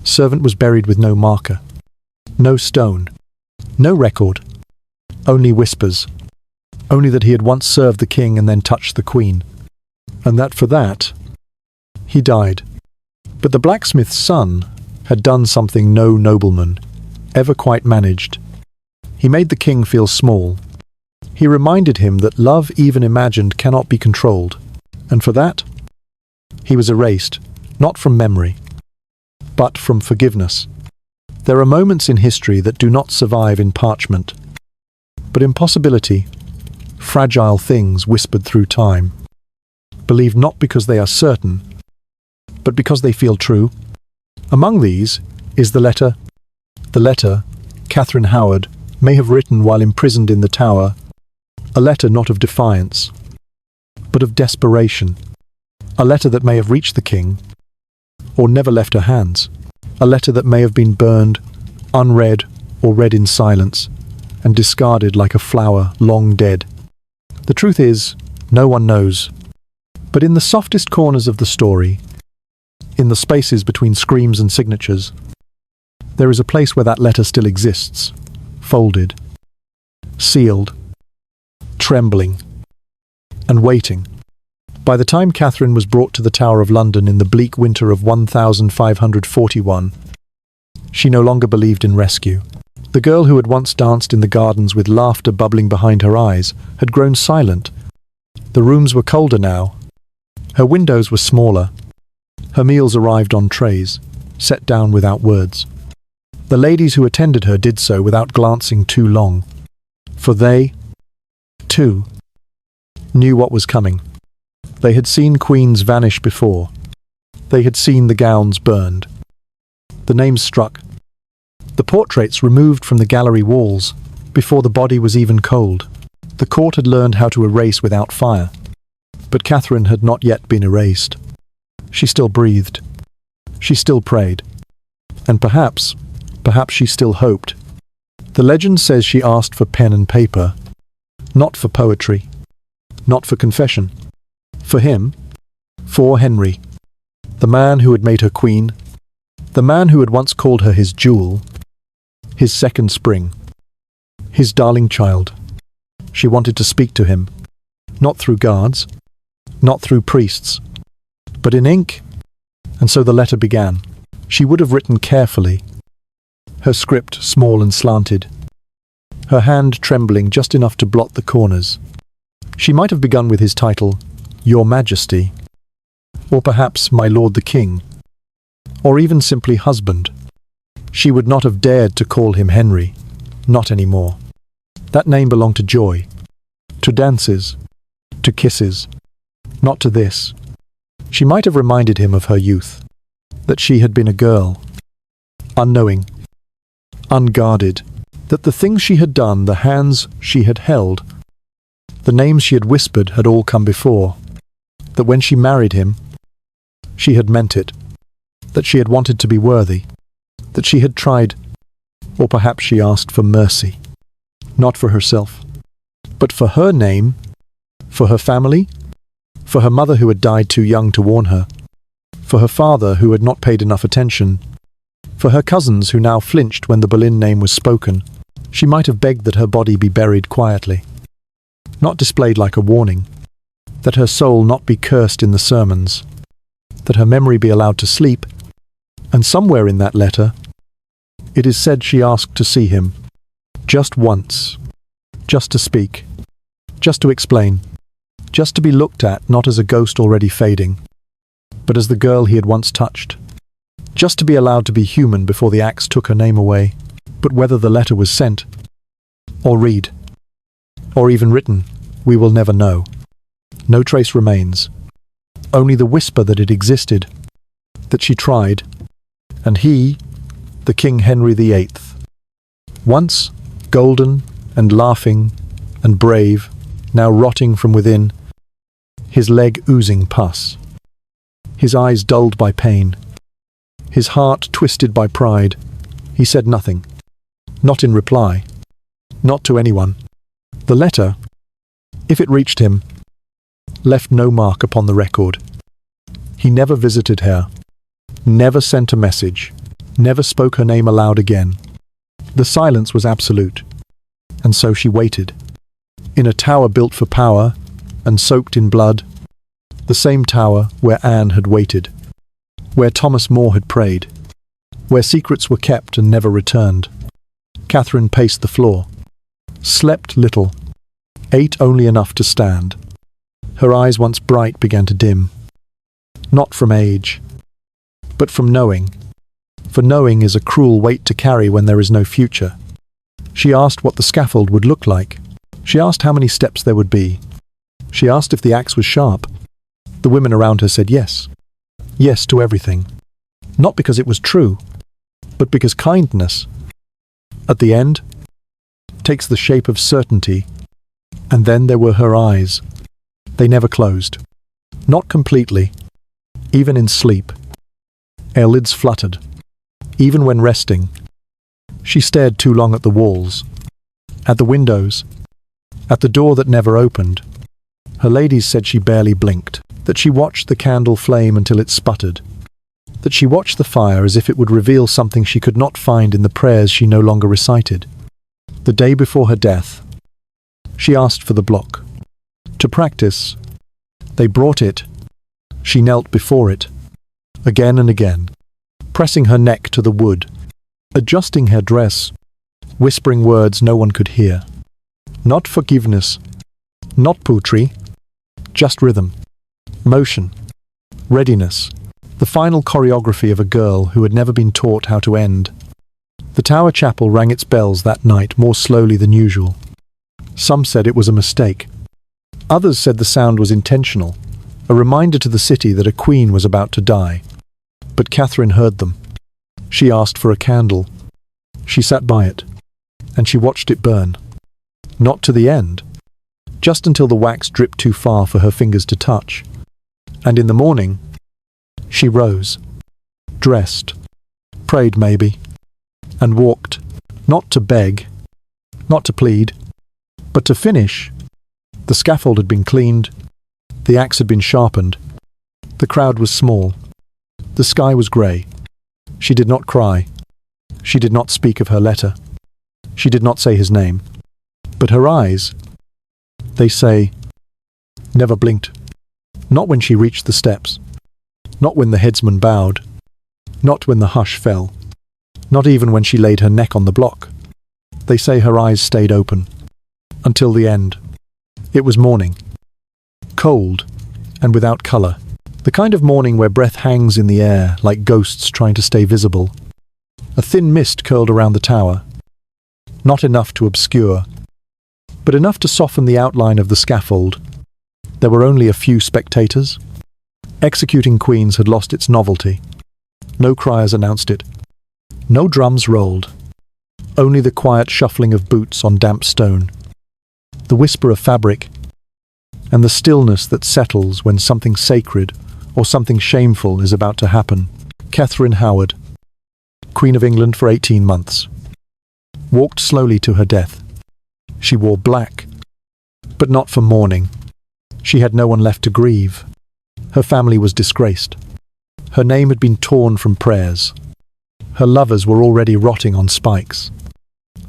servant, was buried with no marker, no stone, no record, only whispers, only that he had once served the king and then touched the queen, and that for that he died. But the blacksmith's son had done something no nobleman ever quite managed. He made the king feel small. He reminded him that love, even imagined, cannot be controlled, and for that he was erased, not from memory, but from forgiveness. There are moments in history that do not survive in parchment, but impossibility, fragile things whispered through time, believed not because they are certain, but because they feel true. Among these is the letter Catherine Howard may have written while imprisoned in the Tower, a letter not of defiance, but of desperation, a letter that may have reached the king, or never left her hands, a letter that may have been burned, unread, or read in silence, and discarded like a flower long dead. The truth is, no one knows. But in the softest corners of the story, in the spaces between screams and signatures, there is a place where that letter still exists, folded, sealed, trembling, and waiting. By the time Catherine was brought to the Tower of London in the bleak winter of 1541, she no longer believed in rescue. The girl who had once danced in the gardens with laughter bubbling behind her eyes had grown silent. The rooms were colder now. Her windows were smaller. Her meals arrived on trays, set down without words. The ladies who attended her did so without glancing too long, for they, too, knew what was coming. They had seen queens vanish before. They had seen the gowns burned, the names struck, the portraits removed from the gallery walls before the body was even cold. The court had learned how to erase without fire, but Catherine had not yet been erased. She still breathed. She still prayed. And perhaps she still hoped. The legend says she asked for pen and paper, not for poetry, not for confession. For him, for Henry, the man who had made her queen, the man who had once called her his jewel, his second spring, his darling child. She wanted to speak to him, not through guards, not through priests, but in ink. And so the letter began. She would have written carefully, her script small and slanted, her hand trembling just enough to blot the corners. She might have begun with his title, Your Majesty, or perhaps My Lord the King, or even simply husband. She would not have dared to call him Henry, not anymore. That name belonged to joy, to dances, to kisses, not to this. She might have reminded him of her youth, that she had been a girl, unknowing, unguarded, that the things she had done, the hands she had held, the names she had whispered had all come before, that when she married him, she had meant it, that she had wanted to be worthy, that she had tried, or perhaps she asked for mercy, not for herself, but for her name, for her family, for her mother who had died too young to warn her, for her father who had not paid enough attention, for her cousins who now flinched when the Boleyn name was spoken. She might have begged that her body be buried quietly, not displayed like a warning, that her soul not be cursed in the sermons, that her memory be allowed to sleep. And somewhere in that letter, it is said she asked to see him, just once, just to speak, just to explain, just to be looked at not as a ghost already fading, but as the girl he had once touched, just to be allowed to be human before the axe took her name away. But whether the letter was sent, or read, or even written, we will never know. No trace remains, only the whisper that it existed, that she tried, and he, the King Henry VIII, once golden and laughing and brave now rotting from within, his leg oozing pus, his eyes dulled by pain, his heart twisted by pride. He said nothing, not in reply, not to anyone. The letter, if it reached him, left no mark upon the record. He never visited her, never sent a message, never spoke her name aloud again. The silence was absolute, and so she waited. In a tower built for power and soaked in blood, the same tower where Anne had waited, where Thomas More had prayed, where secrets were kept and never returned. Catherine paced the floor, slept little, ate only enough to stand. Her eyes, once bright, began to dim. Not from age, but from knowing. For knowing is a cruel weight to carry when there is no future. She asked what the scaffold would look like. She asked how many steps there would be. She asked if the axe was sharp. The women around her said yes. Yes to everything. Not because it was true, but because kindness, at the end, takes the shape of certainty. And then there were her eyes. They never closed. Not completely, even in sleep. Eyelids fluttered. Even when resting, she stared too long at the walls, at the windows, at the door that never opened. Her ladies said she barely blinked, that she watched the candle flame until it sputtered, that she watched the fire as if it would reveal something she could not find in the prayers she no longer recited. The day before her death, she asked for the block. To practice, they brought it. She knelt before it, again and again, pressing her neck to the wood, adjusting her dress, whispering words no one could hear. Not forgiveness, not poetry, just rhythm, motion, readiness, the final choreography of a girl who had never been taught how to end. The Tower Chapel rang its bells that night more slowly than usual. Some said it was a mistake. Others said the sound was intentional, a reminder to the city that a queen was about to die. But Catherine heard them. She asked for a candle. She sat by it, and she watched it burn. Not to the end, just until the wax dripped too far for her fingers to touch. And in the morning, she rose, dressed, prayed maybe, and walked, not to beg, not to plead, but to finish. The scaffold had been cleaned, the axe had been sharpened, the crowd was small. The sky was grey. She did not cry. She did not speak of her letter. She did not say his name. But her eyes, they say, never blinked. Not when she reached the steps. Not when the headsman bowed. Not when the hush fell. Not even when she laid her neck on the block. They say her eyes stayed open. Until the end. It was morning. Cold and without colour. The kind of morning where breath hangs in the air like ghosts trying to stay visible. A thin mist curled around the tower. Not enough to obscure, but enough to soften the outline of the scaffold. There were only a few spectators. Executing Queens had lost its novelty. No criers announced it. No drums rolled. Only the quiet shuffling of boots on damp stone. The whisper of fabric, and the stillness that settles when something sacred or something shameful is about to happen. Catherine Howard, Queen of England for 18 months, walked slowly to her death. She wore black, but not for mourning. She had no one left to grieve. Her family was disgraced. Her name had been torn from prayers. Her lovers were already rotting on spikes.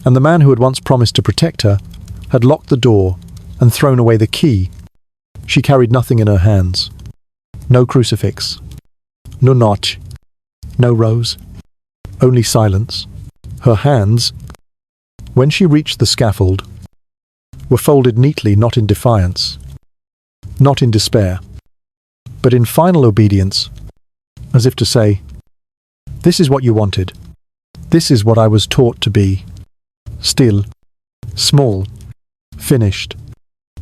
And the man who had once promised to protect her had locked the door and thrown away the key. She carried nothing in her hands. No crucifix, no notch, no rose, only silence. Her hands, when she reached the scaffold, were folded neatly, not in defiance, not in despair, but in final obedience, as if to say, "This is what you wanted. This is what I was taught to be." Still, small, finished.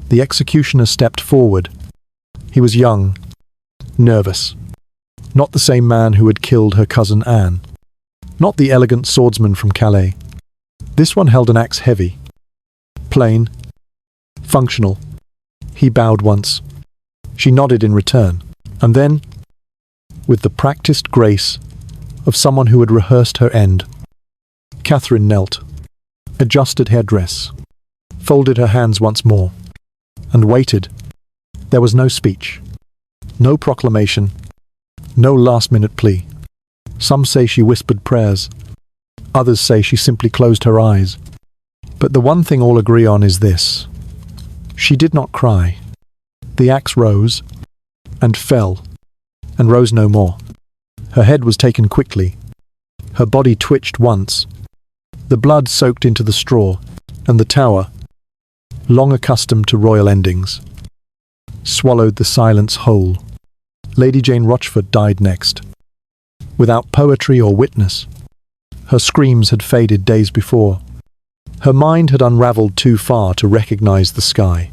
The executioner stepped forward. He was young, nervous. Not the same man who had killed her cousin Anne. Not the elegant swordsman from Calais. This one held an axe heavy, plain, functional, He bowed once. She nodded in return, and then, with the practiced grace of someone who had rehearsed her end, Catherine knelt, adjusted her dress, folded her hands once more, and waited. There was no speech, no proclamation, no last-minute plea. Some say she whispered prayers, others say she simply closed her eyes. But the one thing all agree on is this: she did not cry. The axe rose, and fell, and rose no more. Her head was taken quickly. Her body twitched once. The blood soaked into the straw, and the tower, long accustomed to royal endings, swallowed the silence whole. Lady Jane Rochford died next. Without poetry or witness, her screams had faded days before. Her mind had unravelled too far to recognise the sky.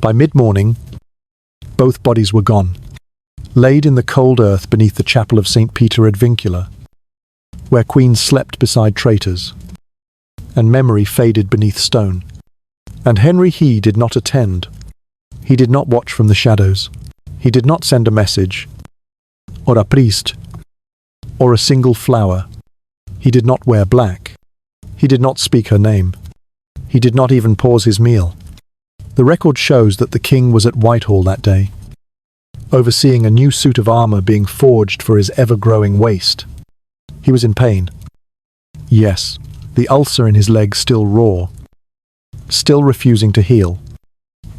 By mid-morning, both bodies were gone, laid in the cold earth beneath the chapel of St. Peter ad Vincula, where queens slept beside traitors, and memory faded beneath stone. And Henry he did not attend. He did not watch from the shadows. He did not send a message, or a priest, or a single flower. He did not wear black. He did not speak her name. He did not even pause his meal. The record shows that the king was at Whitehall that day, overseeing a new suit of armour being forged for his ever-growing waist. He was in pain. Yes, the ulcer in his leg still raw, still refusing to heal.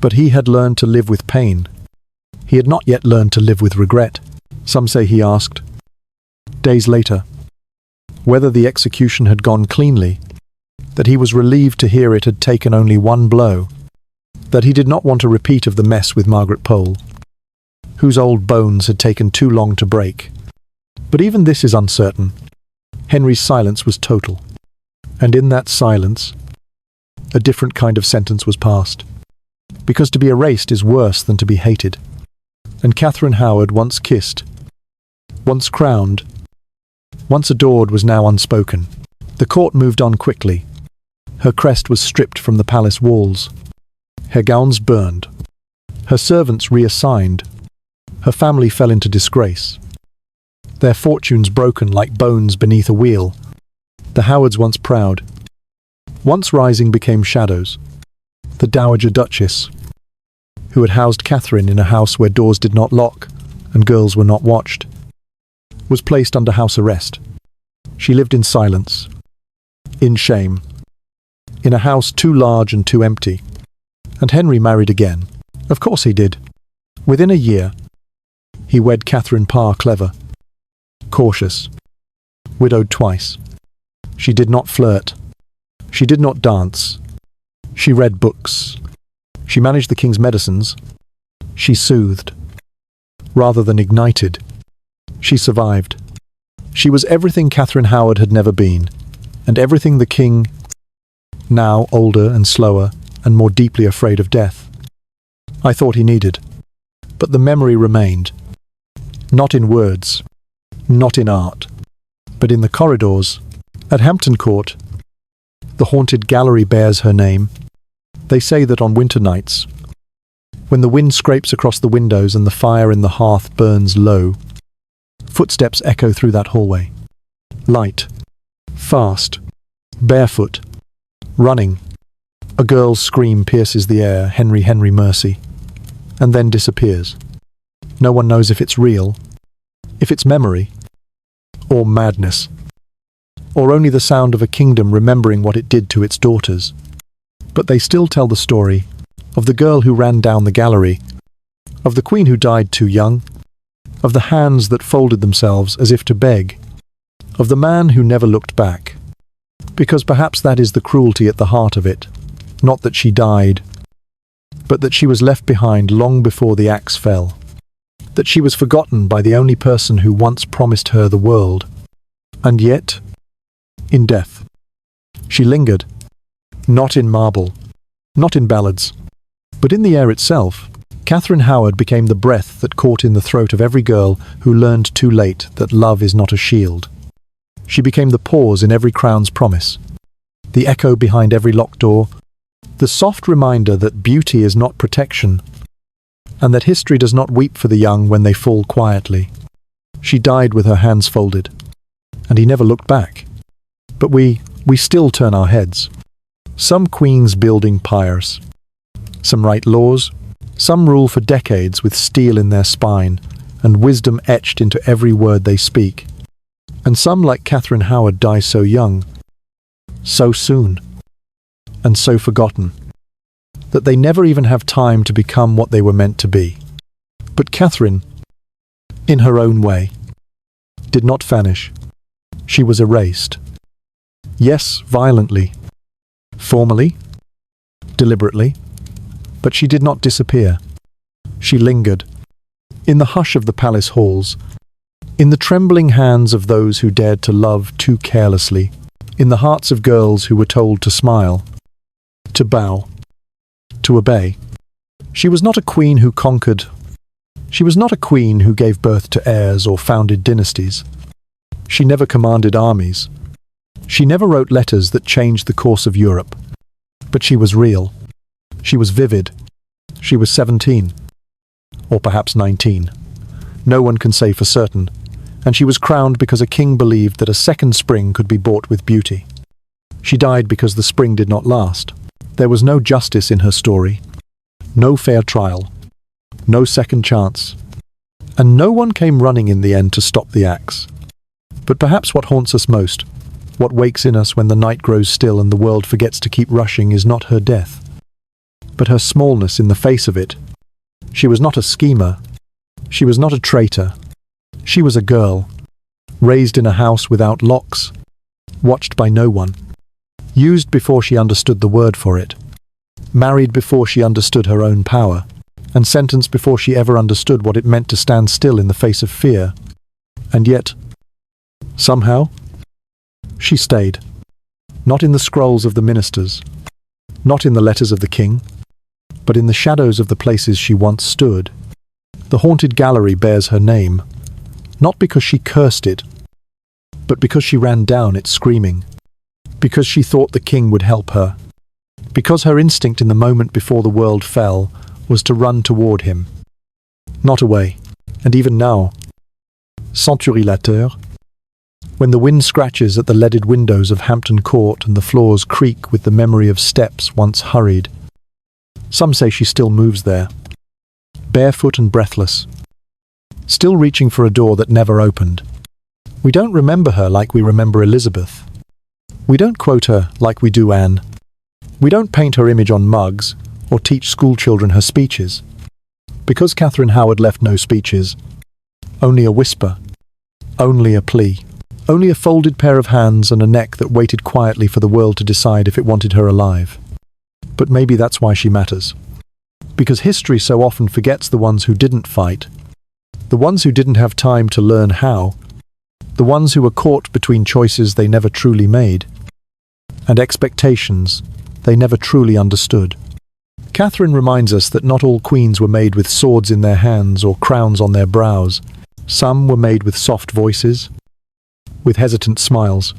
But he had learned to live with pain. He had not yet learned to live with regret. Some say he asked, days later, whether the execution had gone cleanly, that he was relieved to hear it had taken only one blow, that he did not want a repeat of the mess with Margaret Pole, whose old bones had taken too long to break. But even this is uncertain. Henry's silence was total, and in that silence, a different kind of sentence was passed. Because to be erased is worse than to be hated. And Catherine Howard, once kissed, once crowned, once adored, was now unspoken. The court moved on quickly. Her crest was stripped from the palace walls. Her gowns burned. Her servants reassigned. Her family fell into disgrace. Their fortunes broken like bones beneath a wheel. The Howards, once proud, once rising, became shadows. The Dowager Duchess, who had housed Catherine in a house where doors did not lock and girls were not watched, was placed under house arrest. She lived in silence, in shame, in a house too large and too empty. And Henry married again. Of course he did. Within a year, he wed Catherine Parr Clever, cautious, widowed twice. She did not flirt. She did not dance. She read books. She managed the king's medicines. She soothed, rather than ignited. She survived. She was everything Catherine Howard had never been, and everything the king, now older and slower and more deeply afraid of death, I thought he needed. But the memory remained, not in words, not in art, but in the corridors. At Hampton Court, the haunted gallery bears her name. They say that on winter nights, when the wind scrapes across the windows and the fire in the hearth burns low, footsteps echo through that hallway. Light, fast, barefoot, running. A girl's scream pierces the air, Henry, Henry, mercy, and then disappears. No one knows if it's real, if it's memory, or madness, or only the sound of a kingdom remembering what it did to its daughters. But they still tell the story of the girl who ran down the gallery, of the queen who died too young, of the hands that folded themselves as if to beg, of the man who never looked back. Because perhaps that is the cruelty at the heart of it, not that she died, but that she was left behind long before the axe fell, that she was forgotten by the only person who once promised her the world. And yet, in death, she lingered, not in marble, not in ballads, but in the air itself. Catherine Howard became the breath that caught in the throat of every girl who learned too late that love is not a shield. She became the pause in every crown's promise, the echo behind every locked door, the soft reminder that beauty is not protection, and that history does not weep for the young when they fall quietly. She died with her hands folded, and he never looked back. But we still turn our heads. Some queens build empires. Some write laws. Some rule for decades with steel in their spine and wisdom etched into every word they speak. And some, like Catherine Howard, die so young, so soon, and so forgotten, that they never even have time to become what they were meant to be. But Catherine, in her own way, did not vanish. She was erased. Yes, violently, formally, deliberately, but she did not disappear. She lingered, in the hush of the palace halls, in the trembling hands of those who dared to love too carelessly, in the hearts of girls who were told to smile, to bow, to obey. She was not a queen who conquered. She was not a queen who gave birth to heirs or founded dynasties. She never commanded armies. She never wrote letters that changed the course of Europe. But she was real. She was vivid. She was 17. Or perhaps 19. No one can say for certain. And she was crowned because a king believed that a second spring could be bought with beauty. She died because the spring did not last. There was no justice in her story. No fair trial. No second chance. And no one came running in the end to stop the axe. But perhaps what haunts us most, what wakes in us when the night grows still and the world forgets to keep rushing, is not her death, but her smallness in the face of it. She was not a schemer. She was not a traitor. She was a girl, raised in a house without locks, watched by no one, used before she understood the word for it, married before she understood her own power, and sentenced before she ever understood what it meant to stand still in the face of fear. And yet, somehow, she stayed. Not in the scrolls of the ministers, not in the letters of the king, but in the shadows of the places she once stood. The haunted gallery bears her name, not because she cursed it, but because she ran down it screaming, because she thought the king would help her, because her instinct in the moment before the world fell was to run toward him, not away. And even now, centurilateur, when the wind scratches at the leaded windows of Hampton Court and the floors creak with the memory of steps once hurried, some say she still moves there, barefoot and breathless, still reaching for a door that never opened. We don't remember her like we remember Elizabeth. We don't quote her like we do Anne. We don't paint her image on mugs or teach schoolchildren her speeches. Because Catherine Howard left no speeches, only a whisper, only a plea, only a folded pair of hands and a neck that waited quietly for the world to decide if it wanted her alive. But maybe that's why she matters. Because history so often forgets the ones who didn't fight, the ones who didn't have time to learn how, the ones who were caught between choices they never truly made, and expectations they never truly understood. Catherine reminds us that not all queens were made with swords in their hands or crowns on their brows. Some were made with soft voices, with hesitant smiles,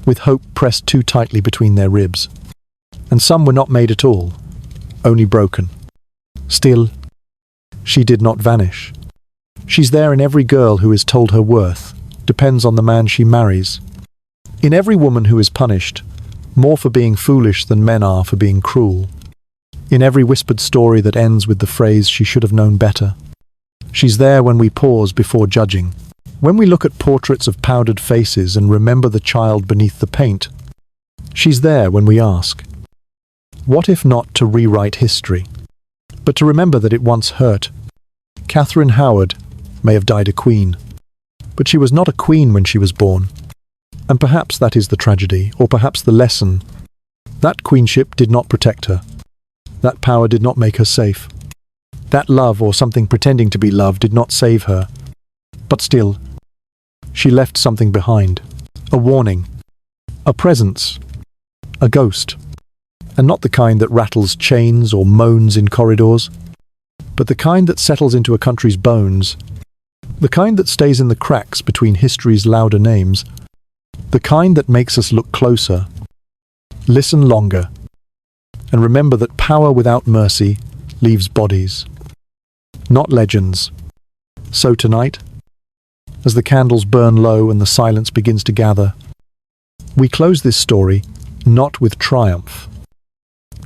with hope pressed too tightly between their ribs. And some were not made at all, only broken. Still, she did not vanish. She's there in every girl who is told her worth depends on the man she marries. In every woman who is punished, more for being foolish than men are for being cruel. In every whispered story that ends with the phrase, "she should have known better." She's there when we pause before judging. When we look at portraits of powdered faces and remember the child beneath the paint. She's there when we ask, what if not to rewrite history, but to remember that it once hurt? Catherine Howard may have died a queen, but she was not a queen when she was born. And perhaps that is the tragedy, or perhaps the lesson. That queenship did not protect her. That power did not make her safe. That love, or something pretending to be love, did not save her. But still, she left something behind. A warning. A presence. A ghost. And not the kind that rattles chains or moans in corridors, but the kind that settles into a country's bones. The kind that stays in the cracks between history's louder names. The kind that makes us look closer, listen longer, and remember that power without mercy leaves bodies. not legends. So tonight, as the candles burn low and the silence begins to gather, we close this story not with triumph,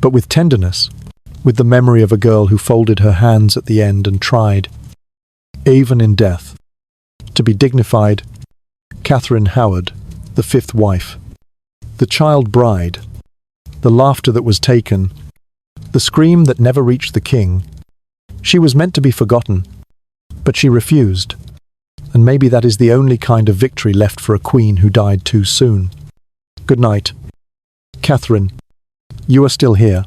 but with tenderness, with the memory of a girl who folded her hands at the end and tried, even in death, to be dignified. Catherine Howard, the fifth wife, the child bride, the laughter that was taken, the scream that never reached the king. She was meant to be forgotten, but she refused, and maybe that is the only kind of victory left for a queen who died too soon. Good night. Catherine, you are still here.